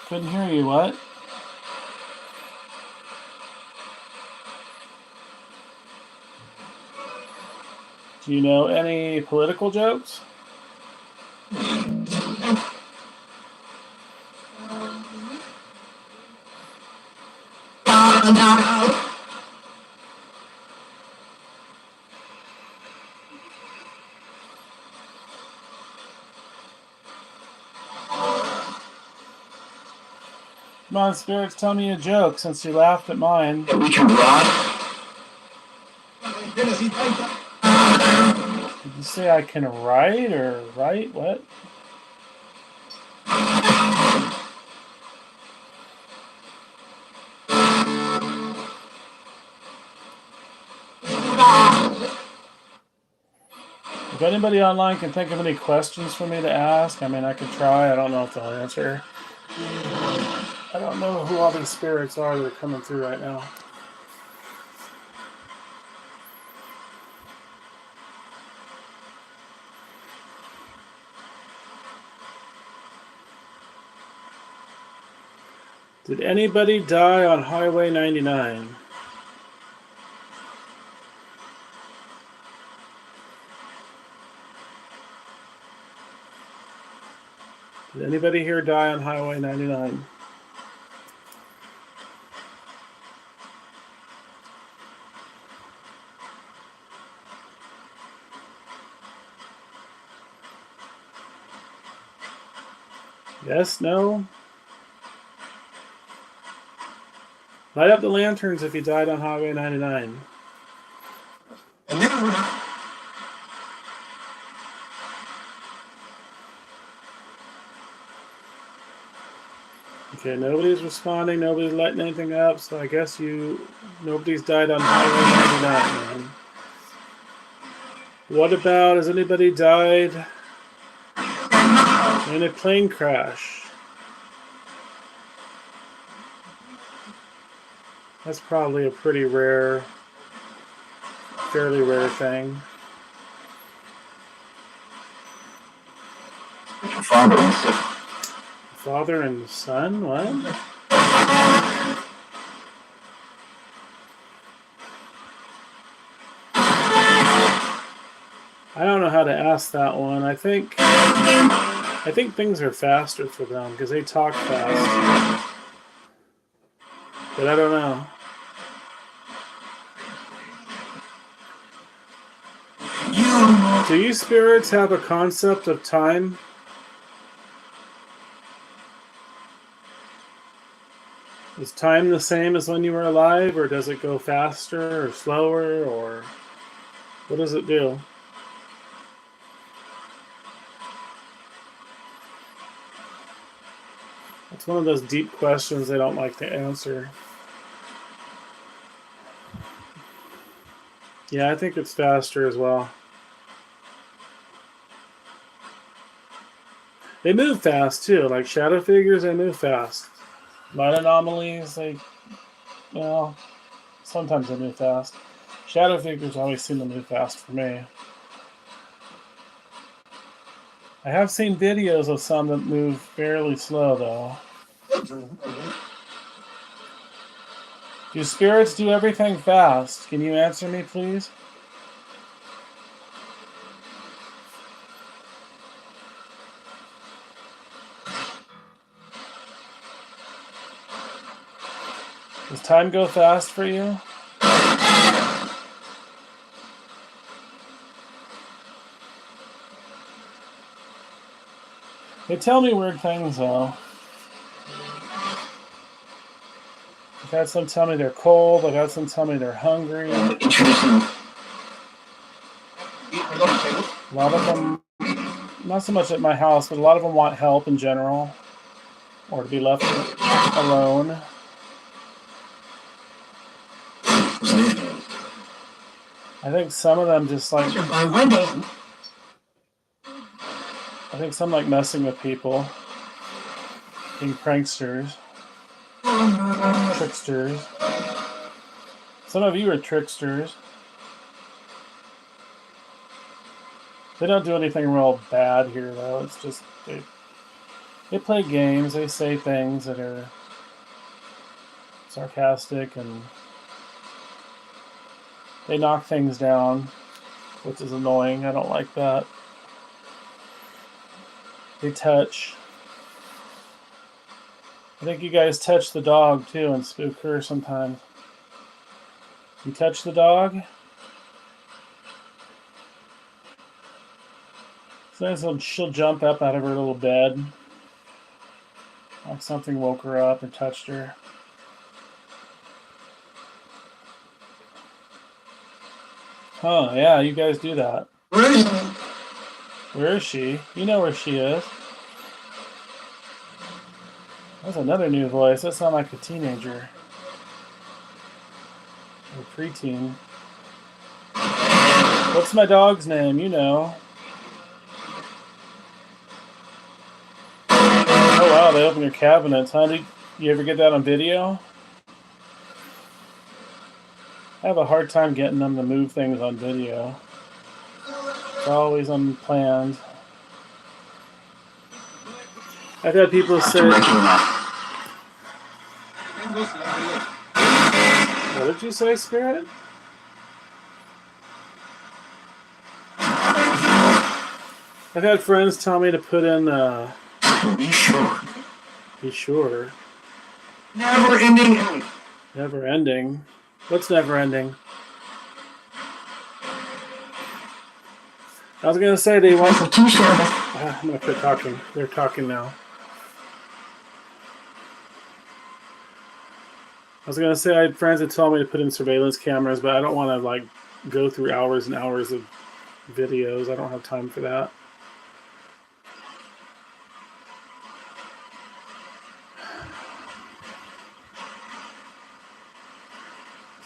Couldn't hear you, what? Do you know any political jokes? Come on, spirits, tell me a joke since you laughed at mine. That we can run. Did you say I can write or write? What? If anybody online can think of any questions for me to ask, I mean, I could try. I don't know if they'll answer. I don't know who all these spirits are that are coming through right now. Did anybody die on Highway 99? Did anybody here die on Highway 99? Yes, no? Light up the lanterns if you died on Highway 99. Okay, nobody's responding, nobody's letting anything up, so I guess nobody's died on Highway 99, man. What about, has anybody died in a plane crash? That's probably a pretty rare, fairly rare thing. Father and son? What? I don't know how to ask that one. I think things are faster for them because they talk fast. But I don't know. Do you spirits have a concept of time? Is time the same as when you were alive, or does it go faster or slower, or what does it do? It's one of those deep questions they don't like to answer. Yeah, I think it's faster as well. They move fast too, like shadow figures, they move fast. Light anomalies, sometimes they move fast. Shadow figures always seem to move fast for me. I have seen videos of some that move fairly slow, though. Do spirits do everything fast? Can you answer me, please? Does time go fast for you? They tell me weird things, though. I've had some tell me they're cold. I've had some tell me they're hungry. Interesting. A lot of them, not so much at my house, but a lot of them want help in general, or to be left alone. I think some of them just like, I think some like messing with people, being pranksters, tricksters. Some of you are tricksters. They don't do anything real bad here, though. It's just they play games. They say things that are sarcastic, and they knock things down, which is annoying. I don't like that. They touch. I think you guys touch the dog, too, and spook her sometimes. You touch the dog? Sometimes she'll jump up out of her little bed. Like something woke her up and touched her. Huh, yeah, you guys do that. Where is she? You know where she is. That's another new voice. That sounds like a teenager. Or a preteen. What's my dog's name? You know. Oh wow, they open your cabinets, huh? Did you ever get that on video? I have a hard time getting them to move things on video. It's always unplanned. I've had people say... What did you say, Spirit? I've had friends tell me to put in... Be sure. Be sure. Never ending. Never ending. What's never ending? I was going to say they want... I'm going to quit talking. They're talking now. I was going to say I had friends that told me to put in surveillance cameras, but I don't want to like go through hours and hours of videos. I don't have time for that.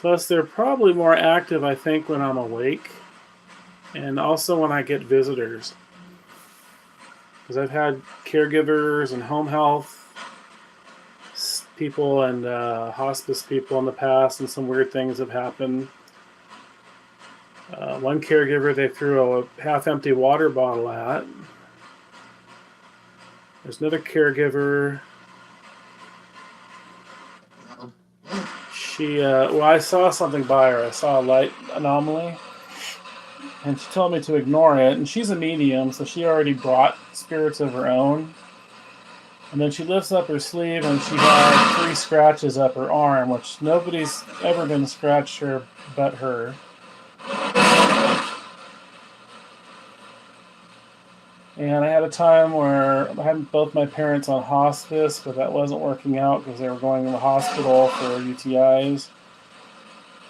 Plus, they're probably more active, I think, when I'm awake. And also when I get visitors. Because I've had caregivers and home health people and hospice people in the past, and some weird things have happened. One caregiver they threw a half-empty water bottle at. There's another caregiver... well, I saw something by her. I saw a light anomaly, and she told me to ignore it. And she's a medium, so she already brought spirits of her own. And then she lifts up her sleeve, and she had 3 scratches up her arm, which nobody's ever been scratched her but her. And I had a time where I had both my parents on hospice, but that wasn't working out because they were going to the hospital for UTIs.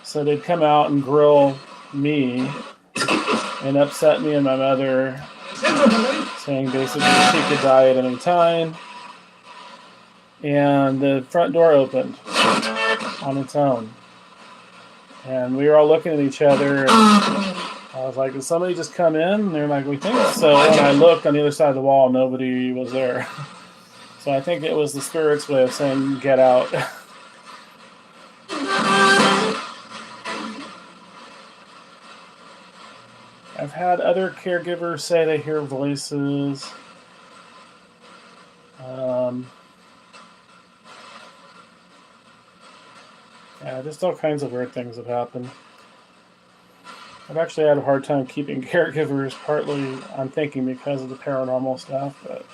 So they'd come out and grill me and upset me and my mother, saying basically she could die at any time. And the front door opened on its own. And we were all looking at each other, and I was like, did somebody just come in? And they're like, we think so. And I looked on the other side of the wall, nobody was there. So I think it was the spirit's way of saying, get out. I've had other caregivers say they hear voices. Yeah, just all kinds of weird things have happened. I've actually had a hard time keeping caregivers, partly, I'm thinking, because of the paranormal stuff, but...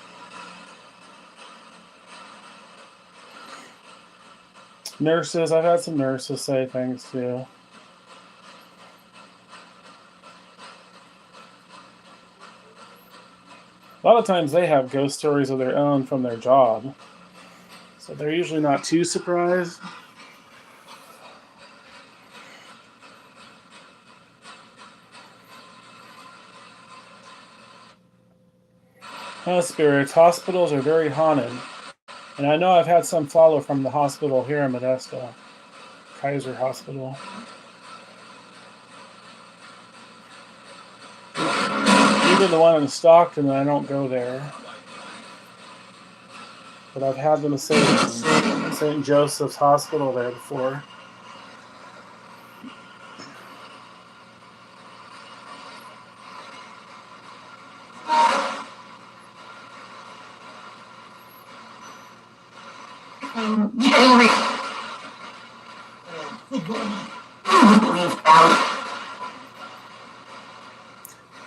Nurses, I've had some nurses say things too. A lot of times they have ghost stories of their own from their job, so they're usually not too surprised. Spirits, hospitals are very haunted. And I know I've had some follow from the hospital here in Modesto, Kaiser Hospital. Even the one in Stockton, I don't go there. But I've had them say St. Joseph's Hospital there before.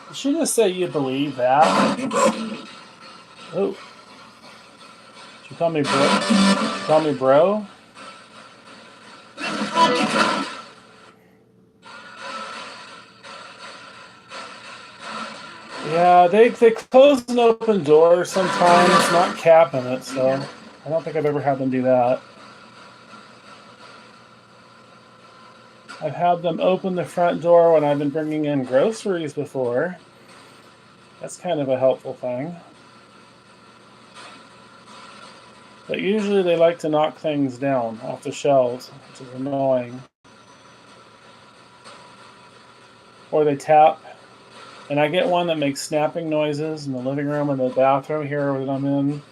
Did she just say you believe that? Oh. Did you call me bro? Did you call me bro? Yeah, they close and open doors sometimes, not capping it, so I don't think I've ever had them do that. I've had them open the front door when I've been bringing in groceries before. That's kind of a helpful thing. But usually they like to knock things down off the shelves, which is annoying. Or they tap. And I get one that makes snapping noises in the living room and the bathroom here that I'm in.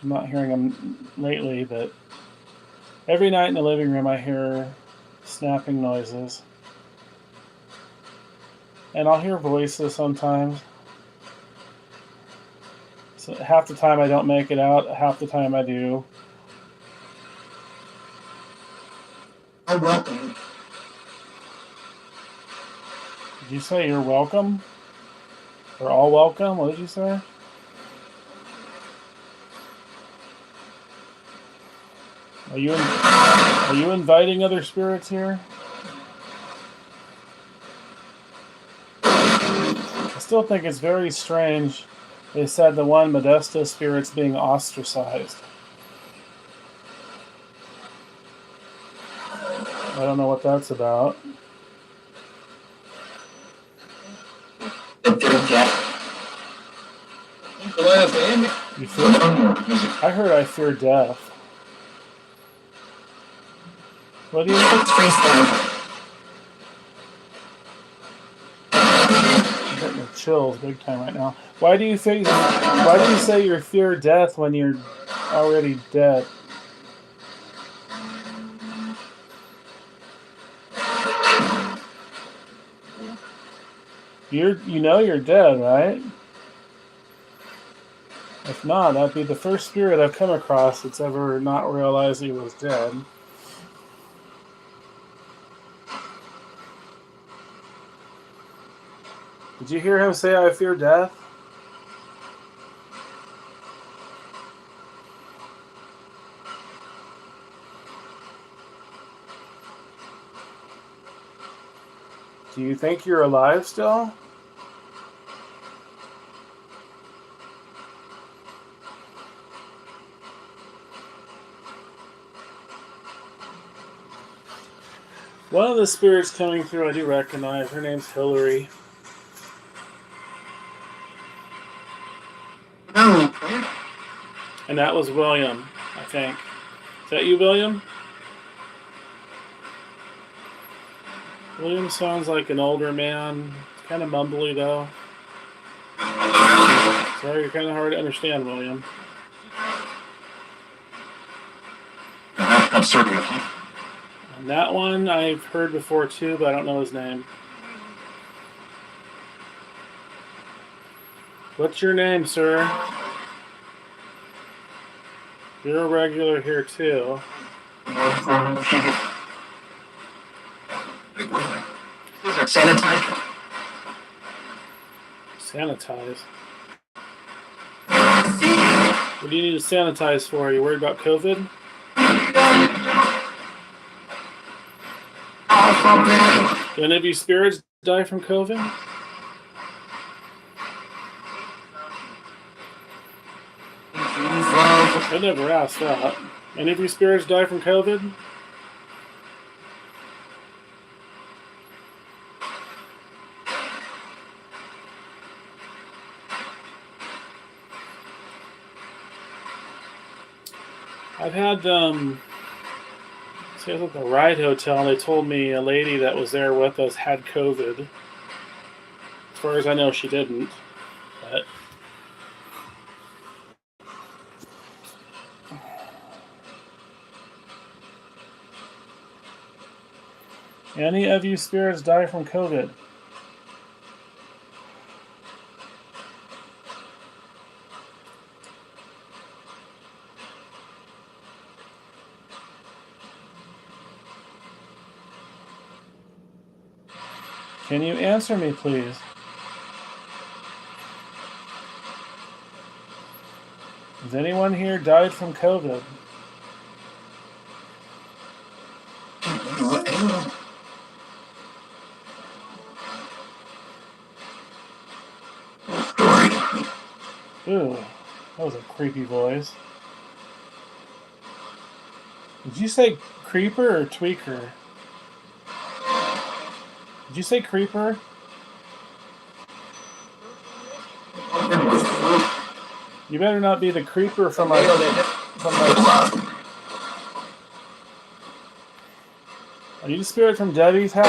I'm not hearing them lately, but every night in the living room I hear snapping noises. And I'll hear voices sometimes. So half the time I don't make it out, half the time I do. I'm welcome. Did you say you're welcome? Or all welcome? What did you say? Are you inviting other spirits here? I still think it's very strange. They said the one Modesto spirit's being ostracized. I don't know what that's about. You fear, I heard I fear death. What do you mean? I'm getting the chills big time right now. Why do you say you fear death when you're already dead? You know you're dead, right? If not, that'd be the first spirit I've come across that's ever not realized he was dead. Did you hear him say, I fear death? Do you think you're alive still? One of the spirits coming through I do recognize. Her name's Hillary. And that was William, I think. Is that you, William? William sounds like an older man. Kind of mumbly, though. Sorry, you're kind of hard to understand, William. I'm certain. And that one I've heard before, too, but I don't know his name. What's your name, sir? You're a regular here, too. Sanitize. Sanitize? What do you need to sanitize for? Are you worried about COVID? Did any of you spirits die from COVID? I never asked that. Any of you spirits die from COVID? I've had see, I was at the Ride Hotel, and they told me a lady that was there with us had COVID. As far as I know, she didn't. But any of you spirits die from COVID? Can you answer me, please? Has anyone here died from COVID? Ooh, that was a creepy voice. Did you say creeper or tweaker? Did you say creeper? You better not be the creeper from my. Are you the spirit from Debbie's house?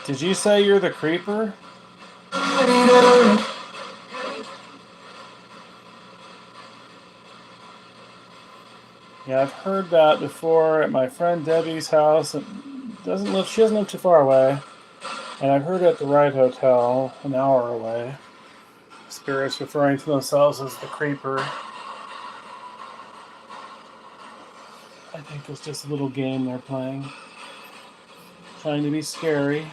Did you say you're the creeper? Yeah, I've heard that before at my friend Debbie's house. She doesn't live too far away. And I've heard it at the Ride Hotel, an hour away. Spirits referring to themselves as the creeper. I think it's just a little game they're playing. Trying to be scary.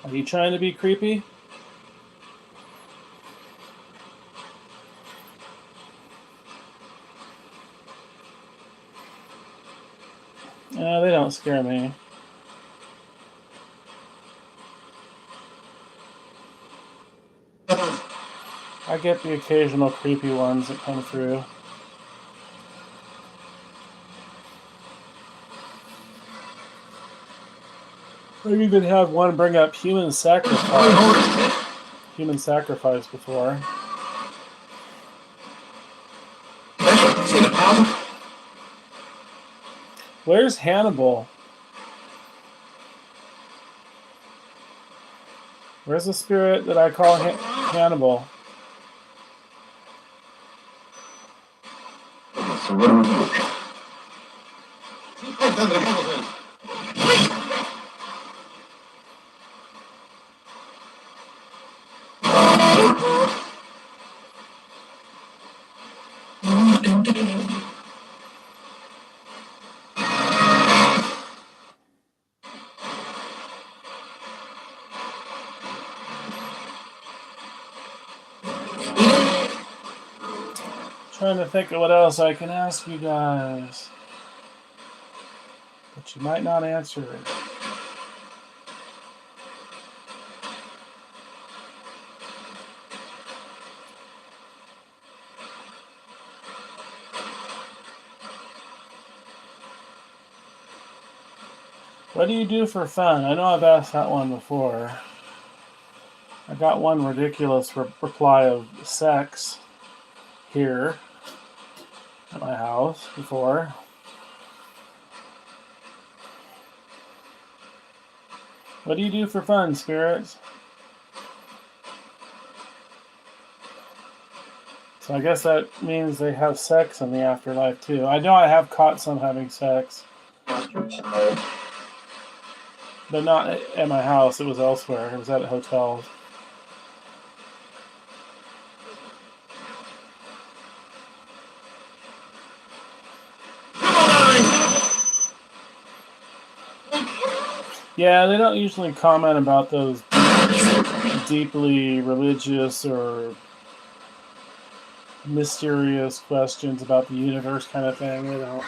Are you trying to be creepy? No, they don't scare me. I get the occasional creepy ones that come through. I've even had one bring up human sacrifice. Human sacrifice before. Where's Hannibal? Where's the spirit that I call Hannibal? So what do we do? Trying to think of what else I can ask you guys. But you might not answer it. What do you do for fun? I know I've asked that one before. I got one ridiculous reply of sex here at my house before. What do you do for fun, spirits? So I guess that means they have sex in the afterlife too. I know I have caught some having sex. But not at my house, it was elsewhere. It was at hotels. Yeah, they don't usually comment about those deeply religious or mysterious questions about the universe kind of thing. They don't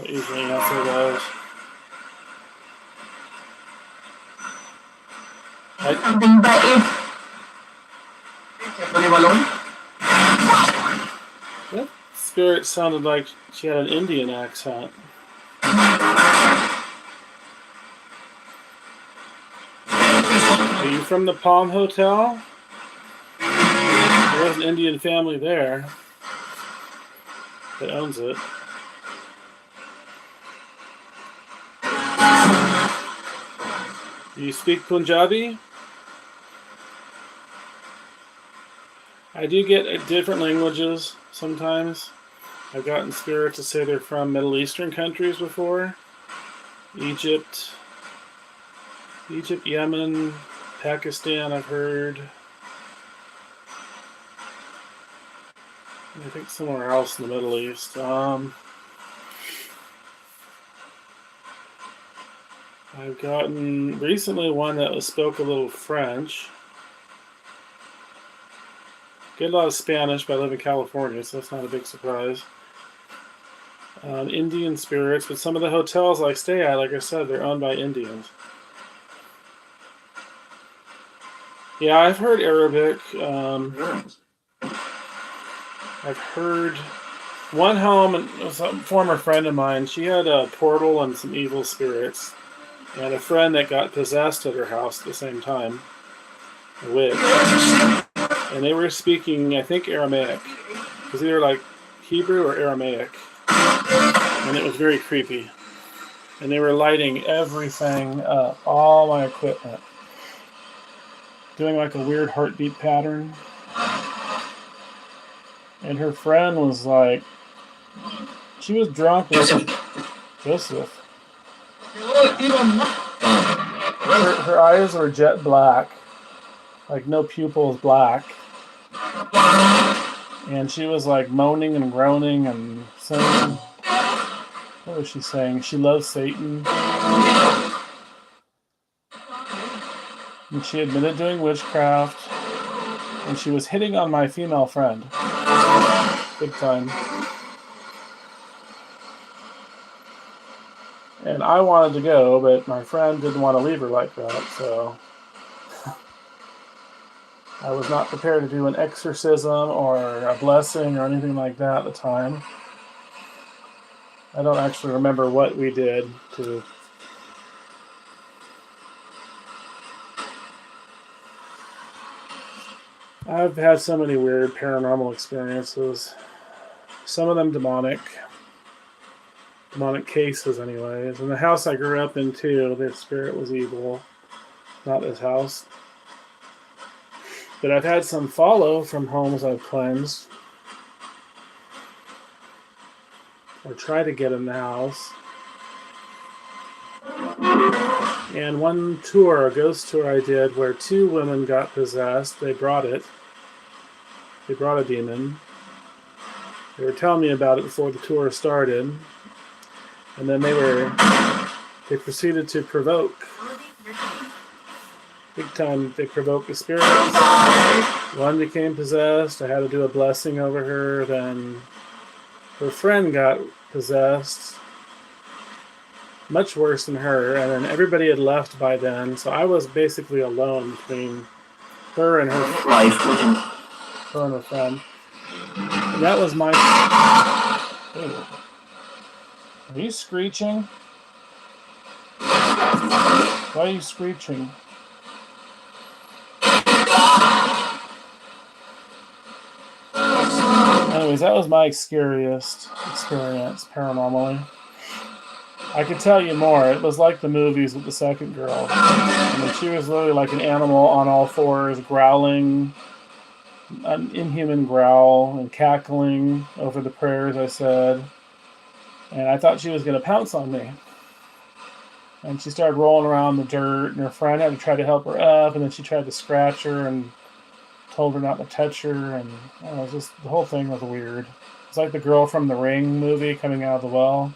usually answer those. Something ba That spirit sounded like she had an Indian accent. Are you from the Palm Hotel? There was an Indian family there that owns it. Do you speak Punjabi? I do get different languages sometimes. I've gotten spirits to say they're from Middle Eastern countries before. Egypt, Yemen, Pakistan, I've heard. I think somewhere else in the Middle East. I've gotten recently one that spoke a little French. Get a lot of Spanish, but I live in California, so that's not a big surprise. Indian spirits, but some of the hotels I stay at, like I said, they're owned by Indians. Yeah, I've heard Arabic. I've heard one home, and it was a former friend of mine. She had a portal and some evil spirits, and a friend that got possessed at her house at the same time, a witch. And they were speaking, I think, Aramaic. It was either like Hebrew or Aramaic. And it was very creepy. And they were lighting everything up, all my equipment. Doing like a weird heartbeat pattern. And her friend was like, she was drunk. Joseph. Her eyes were jet black. Like no pupils, black. And she was like moaning and groaning and saying, what was she saying? She loves Satan. And she admitted doing witchcraft. And she was hitting on my female friend. Big time. And I wanted to go, but my friend didn't want to leave her like that, so I was not prepared to do an exorcism or a blessing or anything like that at the time. I don't actually remember what we did to... I've had so many weird paranormal experiences. Some of them demonic cases anyways. In the house I grew up in too, the spirit was evil. Not this house. But I've had some follow from homes I've cleansed. Or try to get in the house. And one tour, a ghost tour I did, where 2 women got possessed. They brought it. They brought a demon. They were telling me about it before the tour started. And then they proceeded to provoke. Big time, they provoked the spirits. One became possessed. I had to do a blessing over her. Then her friend got possessed. Much worse than her. And then everybody had left by then. So I was basically alone between her and her friend. And that was my... Ooh. Are you screeching? Why are you screeching? Anyways, that was my scariest experience paranormally. I could tell you more. It was like the movies with the second girl. I mean, she was literally like an animal on all fours, growling, an inhuman growl, and cackling over the prayers I said. And I thought she was going to pounce on me. And she started rolling around the dirt, and her friend had to try to help her up, and then she tried to scratch her and told her not to touch her, and it was just, the whole thing was weird. It's like the girl from the Ring movie coming out of the well.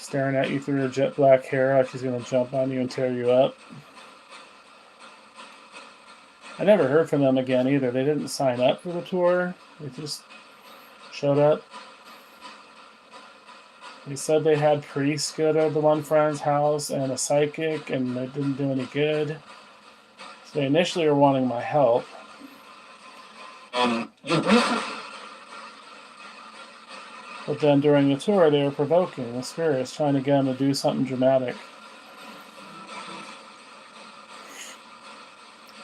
staring at you through her jet black hair like she's going to jump on you and tear you up. I never heard from them again either. They didn't sign up for the tour. They just showed up. They said they had priests go to the one friend's house and a psychic, and it didn't do any good. So they initially were wanting my help. But then during the tour, they were provoking the spirits, trying to get them to do something dramatic.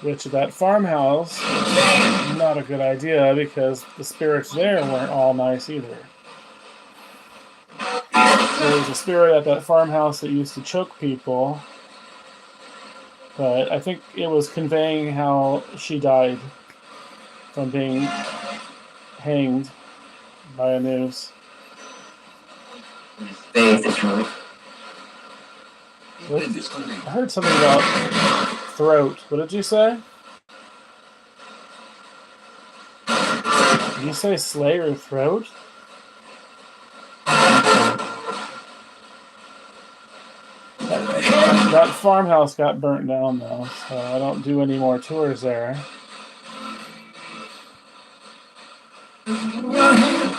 Which at that farmhouse, not a good idea because the spirits there weren't all nice either. There was a spirit at that farmhouse that used to choke people, but I think it was conveying how she died from being hanged by a noose. Faith is right. I heard something about throat. What did you say? Did you say slay or throat? That farmhouse got burnt down though, so I don't do any more tours there. The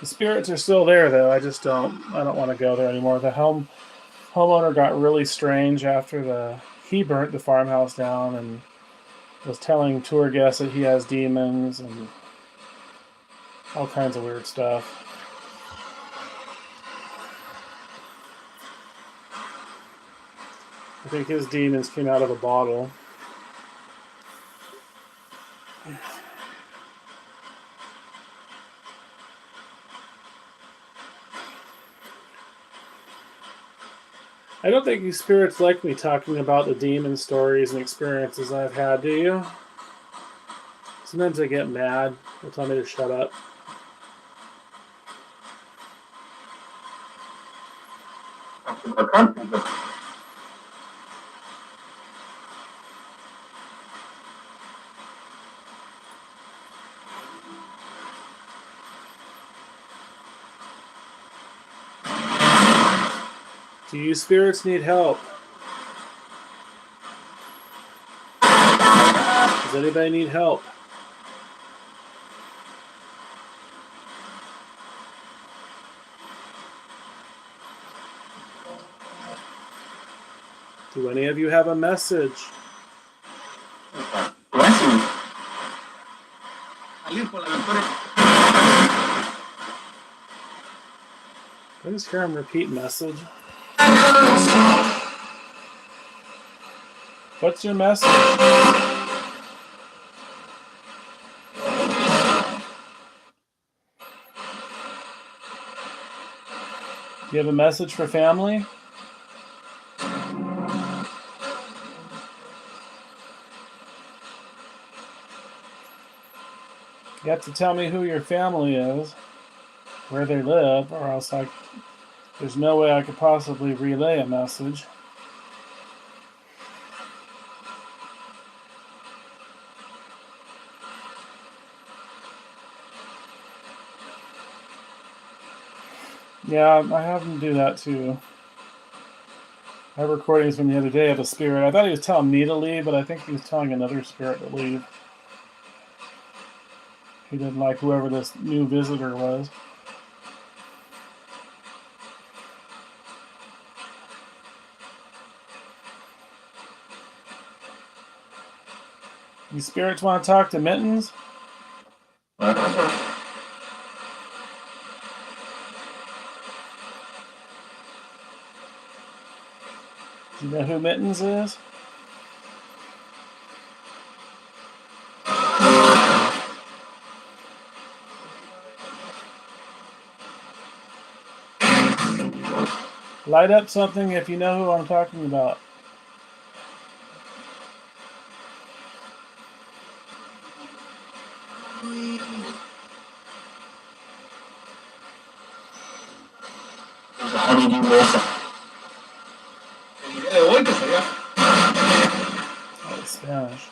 spirits are still there though. I don't want to go there anymore. The homeowner got really strange after he burnt the farmhouse down and was telling tour guests that he has demons and all kinds of weird stuff. I think his demons came out of a bottle. I don't think you spirits like me talking about the demon stories and experiences I've had, do you? Sometimes they get mad. They'll tell me to shut up. Do you spirits need help? Does anybody need help? Do any of you have a message? Blessing. I just hear him repeat message. What's your message? Do you have a message for family? You have to tell me who your family is, where they live, or else there's no way I could possibly relay a message. Yeah, I have him do that too. I have recordings from the other day of a spirit. I thought he was telling me to leave, but I think he was telling another spirit to leave. He didn't like whoever this new visitor was. You spirits want to talk to Mittens? Do you know who Mittens is? Light up something if you know who I'm talking about. Oh, it's Spanish.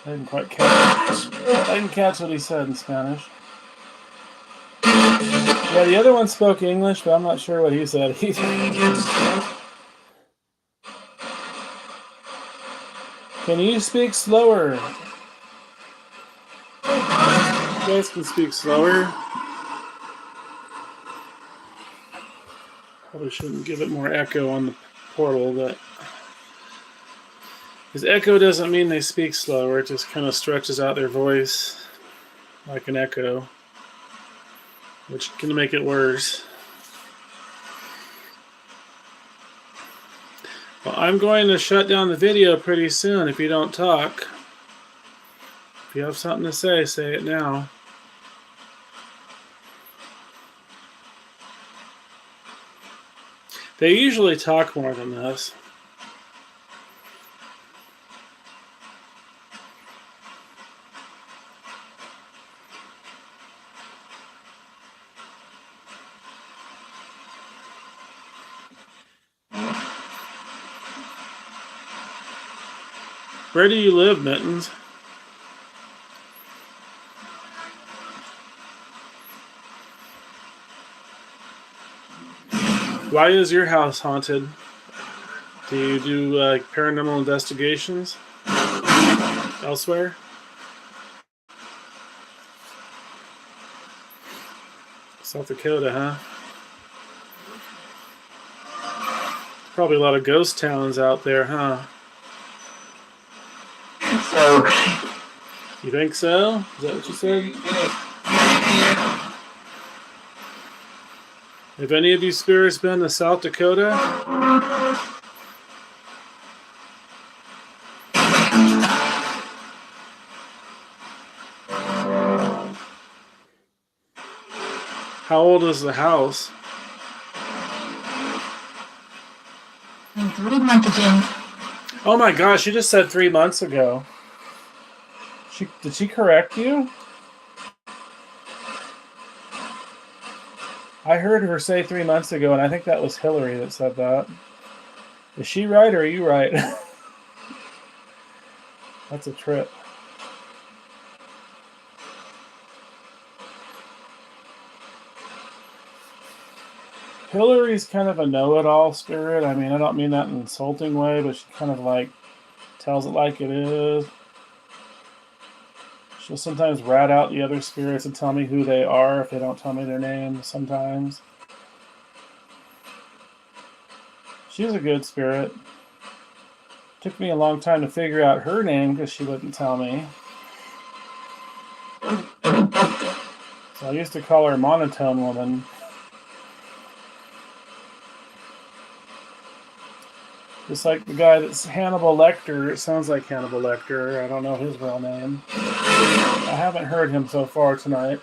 I didn't quite catch. I didn't catch what he said in Spanish. Yeah, the other one spoke English, but I'm not sure what he said. Can you speak slower? You guys can speak slower. Probably shouldn't give it more echo on the portal, but because echo doesn't mean they speak slower, it just kind of stretches out their voice like an echo, which can make it worse. Well, I'm going to shut down the video pretty soon if you don't talk. If you have something to say it now. They usually talk more than this. Where do you live, Mittens? Why is your house haunted? Do you do paranormal investigations elsewhere? South Dakota, huh? Probably a lot of ghost towns out there, huh? So, You think so? Is that what you said? Have any of you spirits been to South Dakota? How old is the house? 3 months ago. Oh my gosh, you just said 3 months ago. Did she correct you? I heard her say 3 months ago, and I think that was Hillary that said that. Is she right or are you right? That's a trip. Hillary's kind of a know-it-all spirit. I mean, I don't mean that in an insulting way, but she kind of like tells it like it is. She'll sometimes rat out the other spirits and tell me who they are if they don't tell me their name sometimes. She's a good spirit. Took me a long time to figure out her name because she wouldn't tell me. So I used to call her Monotone Woman. Just like the guy that's Hannibal Lecter. It sounds like Hannibal Lecter. I don't know his real name. I haven't heard him so far tonight.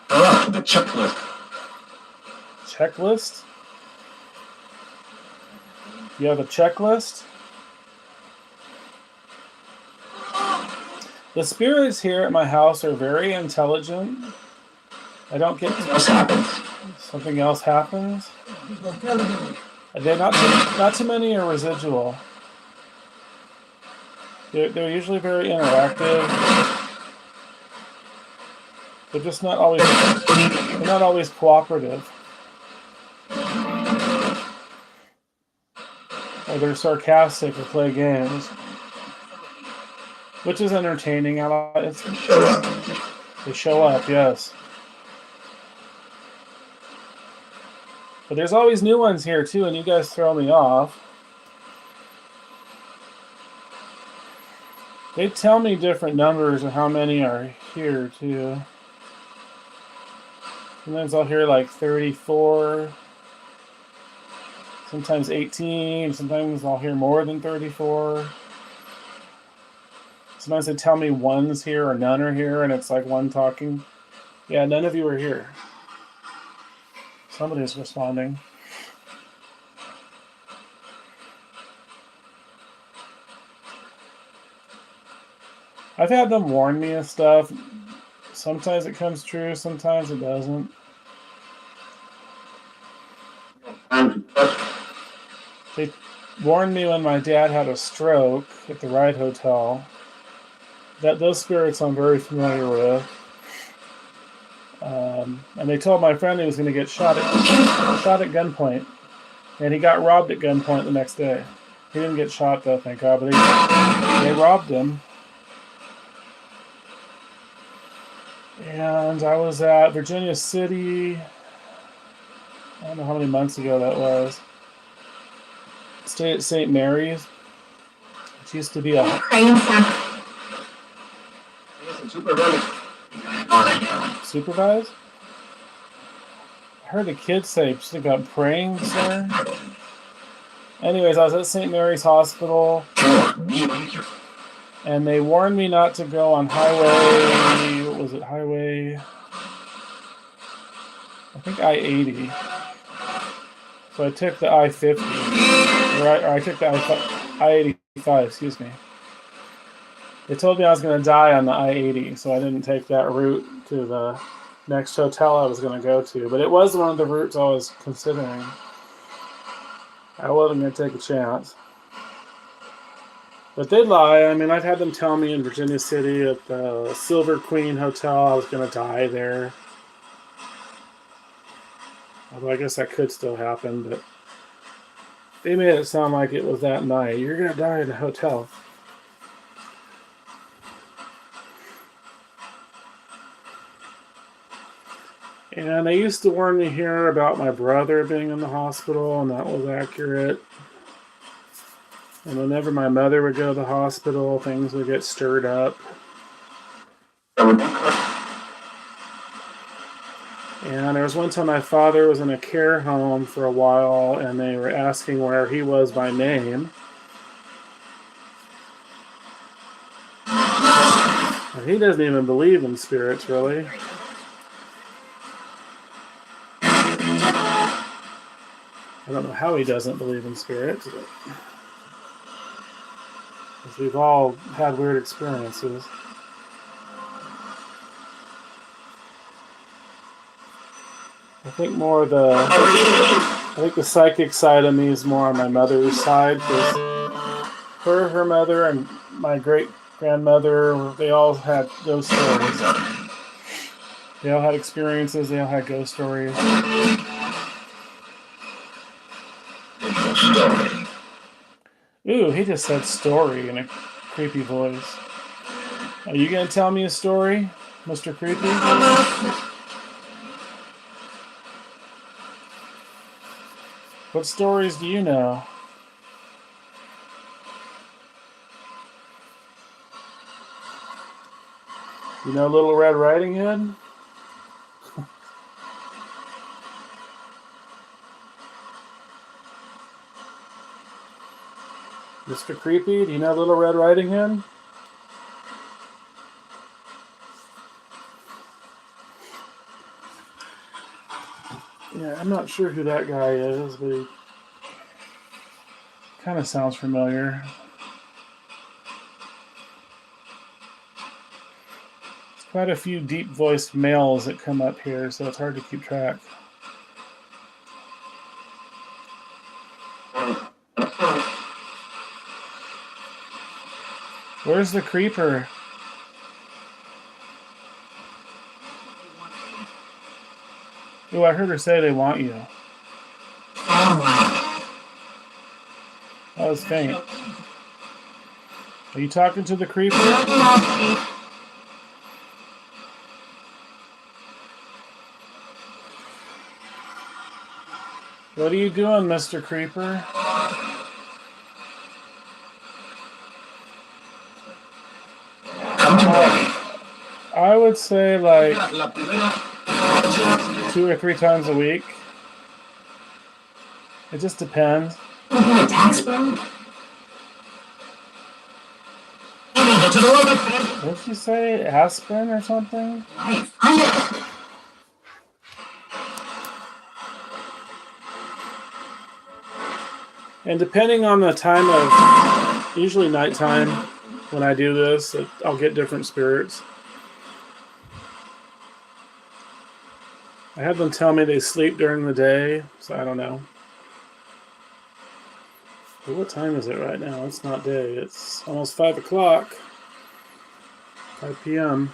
The checklist. Checklist? You have a checklist? The spirits here at my house are very intelligent. I don't get What happens? something else happens. They're not too many are residual. They're usually very interactive. They're just not always cooperative. Or they're sarcastic or play games. Which is entertaining. They show up, yes. But there's always new ones here too, and you guys throw me off. They tell me different numbers of how many are here too. Sometimes I'll hear like 34, sometimes 18, sometimes I'll hear more than 34. Sometimes they tell me one's here or none are here, and it's like one talking. Yeah, none of you are here. Somebody's responding. I've had them warn me of stuff. Sometimes it comes true, sometimes it doesn't. They warned me when my dad had a stroke at the Wright Hotel. Those spirits I'm very familiar with. And they told my friend he was going to get shot at gunpoint, and he got robbed at gunpoint the next day. He didn't get shot though, thank God, but they robbed him. And I was at Virginia City, I don't know how many months ago that was. Stayed at St. Mary's, which used to be a... Supervised? I heard the kids say something about praying, sir. Anyways, I was at St. Mary's Hospital, and they warned me not to go on highway... What was it? Highway... I think I-80. So I took the I-50. Or I took the I-85, excuse me. They told me I was going to die on the I-80, so I didn't take that route to the next hotel I was going to go to. But it was one of the routes I was considering. I wasn't going to take a chance. But they'd lie. I mean, I've had them tell me in Virginia City at the Silver Queen Hotel I was going to die there. Although I guess that could still happen, but they made it sound like it was that night. You're going to die in a hotel. And they used to warn me here about my brother being in the hospital, and that was accurate. And whenever my mother would go to the hospital, things would get stirred up. And there was one time my father was in a care home for a while, and they were asking where he was by name. And he doesn't even believe in spirits, really. I don't know how he doesn't believe in spirits, but because we've all had weird experiences. I think the psychic side of me is more on my mother's side, because her mother, and my great-grandmother, they all had ghost stories. They all had experiences, they all had ghost stories. Ooh, he just said story in a creepy voice. Are you going to tell me a story, Mr. Creepy? What stories do you know? You know Little Red Riding Hood? Mr. Creepy, do you know Little Red Riding Hood? Yeah, I'm not sure who that guy is, but he kind of sounds familiar. There's quite a few deep-voiced males that come up here, so it's hard to keep track. Where's the creeper? Oh, I heard her say they want you. That was faint. Are you talking to the creeper? What are you doing, Mr. Creeper? I would say like 2 or 3 times a week. It just depends. What did she say? Aspen or something? And depending on the time of, usually nighttime when I do this, I'll get different spirits. I have them tell me they sleep during the day, so I don't know. But what time is it right now? It's not day. It's almost 5 o'clock. 5 p.m.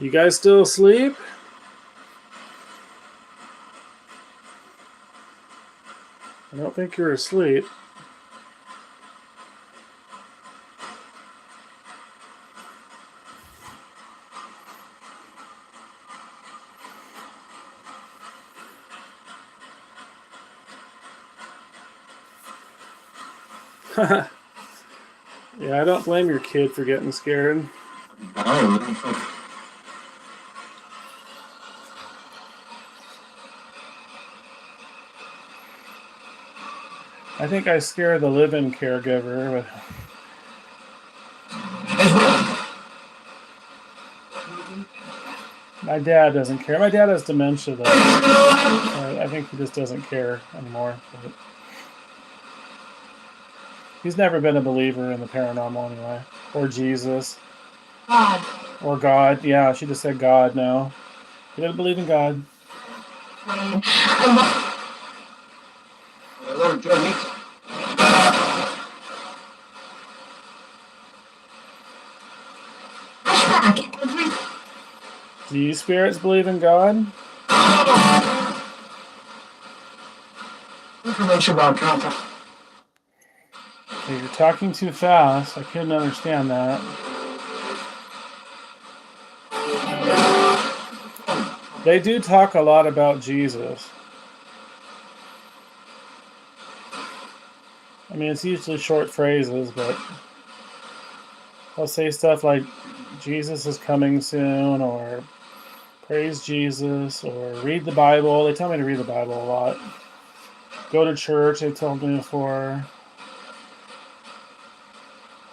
You guys still asleep? I don't think you're asleep. Yeah, I don't blame your kid for getting scared. Oh, I think I scare the live-in caregiver. My dad doesn't care. My dad has dementia, though. I think he just doesn't care anymore. But he's never been a believer in the paranormal anyway. Or Jesus. God. Or God. Yeah, she just said God now. He doesn't believe in God. Lord Johnny. Do you spirits believe in God? Information about contact. Okay, you're talking too fast. I couldn't understand that. They do talk a lot about Jesus. I mean, it's usually short phrases, but they'll say stuff like, Jesus is coming soon, or praise Jesus, or read the Bible. They tell me to read the Bible a lot. Go to church, they told me before.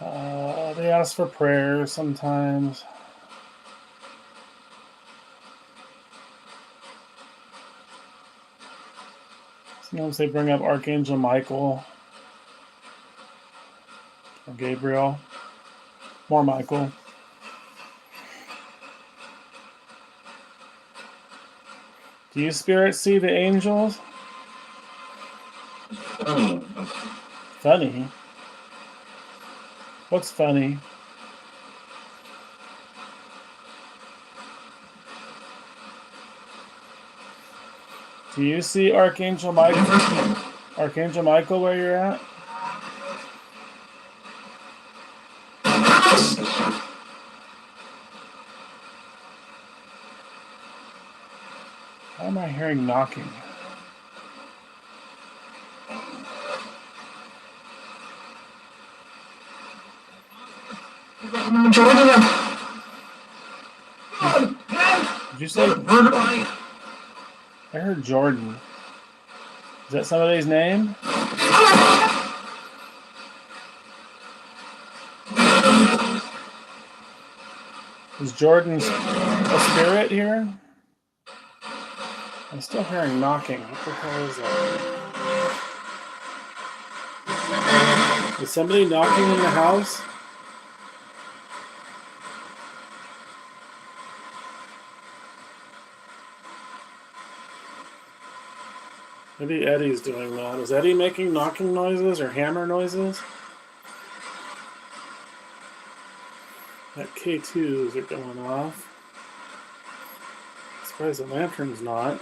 They ask for prayers sometimes. Sometimes they bring up Archangel Michael or Gabriel. More Michael. Do you spirits see the angels? Funny? What's funny? Do you see Archangel Michael? Archangel Michael where you're at? Why am I hearing knocking? Did you say? I heard Jordan. Is that somebody's name? Is Jordan a spirit here? I'm still hearing knocking. What the hell is that? Is somebody knocking in the house? Maybe Eddie's doing that. Is Eddie making knocking noises or hammer noises? That K2s are going off. I'm surprised the lantern's not.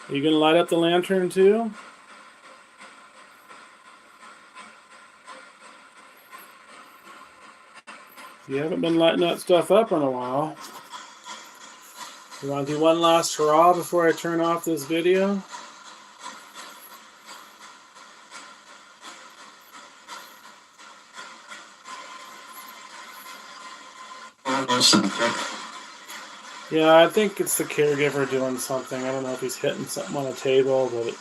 Are you going to light up the lantern too? You haven't been lighting that stuff up in a while. You want to do one last hurrah before I turn off this video? Yeah, I think it's the caregiver doing something. I don't know if he's hitting something on a table, but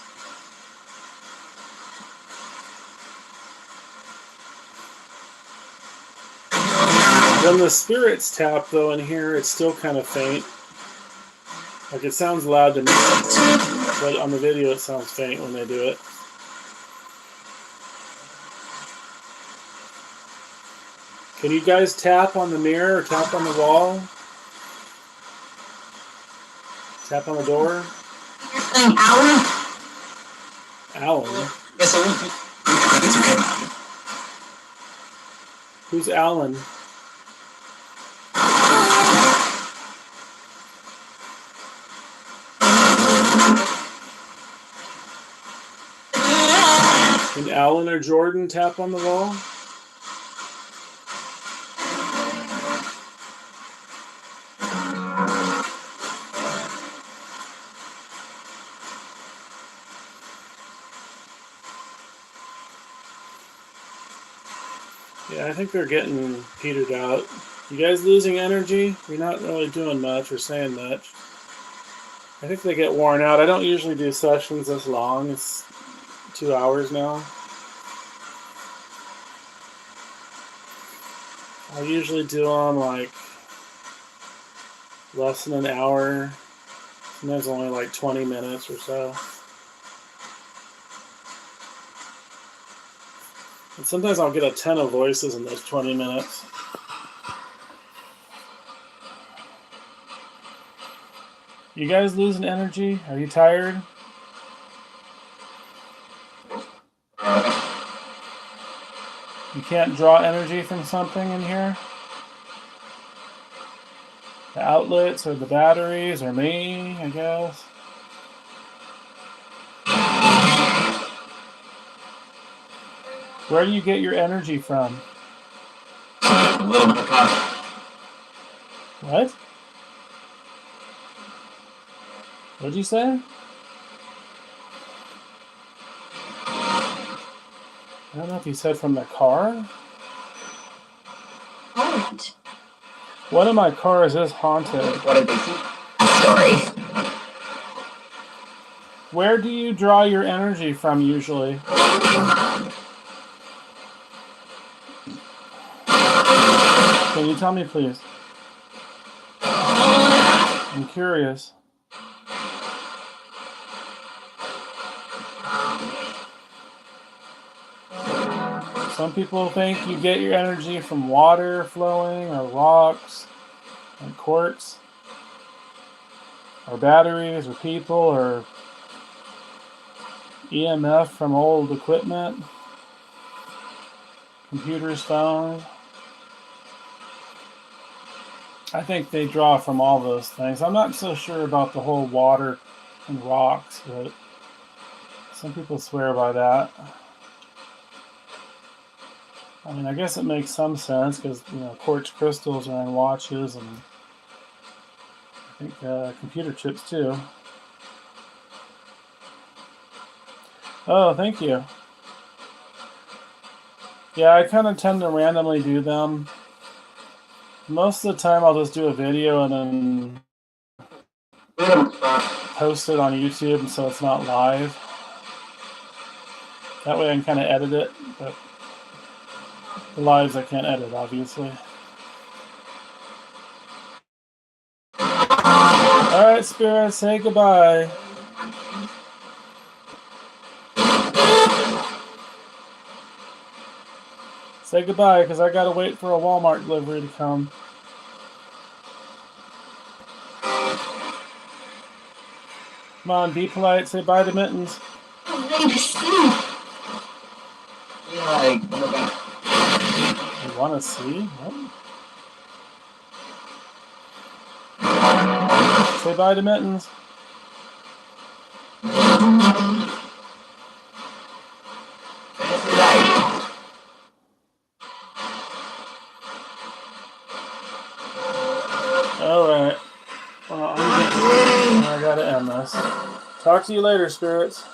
when the spirits tap, though, in here, it's still kind of faint. Like, it sounds loud to me, but on the video it sounds faint when they do it. Can you guys tap on the mirror or tap on the wall? Tap on the door? You're saying Alan? Alan? Yes, sir. Who's Alan? Can Alan or Jordan tap on the wall? Yeah, I think they're getting petered out. You guys losing energy? You're not really doing much or saying much. I think they get worn out. I don't usually do sessions this long. It's 2 hours now. I usually do them like less than an hour. Sometimes only like 20 minutes or so. And sometimes I'll get a ton of voices in those 20 minutes. You guys losing energy? Are you tired? You can't draw energy from something in here? The outlets or the batteries or me, I guess. Where do you get your energy from? A little bit of coffee. What? What'd you say? I don't know if you said from the car. What? One of my cars is haunted. What did they see? Story. Where do you draw your energy from usually? Can you tell me, please? I'm curious. Some people think you get your energy from water flowing or rocks and quartz or batteries or people or EMF from old equipment, computers, phones. I think they draw from all those things. I'm not so sure about the whole water and rocks, but some people swear by that. I mean, I guess it makes some sense because, quartz crystals are in watches and I think computer chips too. Oh, thank you. Yeah, I kind of tend to randomly do them. Most of the time I'll just do a video and then post it on YouTube so it's not live. That way I can kind of edit it, but the lives I can't edit, obviously. Alright, Spirit, say goodbye. Say goodbye, because I gotta wait for a Walmart delivery to come. Come on, be polite, say bye to Mittens. I'm ready to sleep. Yeah, You wanna see? What? Say bye to Mittens. Alright. Well, I gotta end this. Talk to you later, spirits.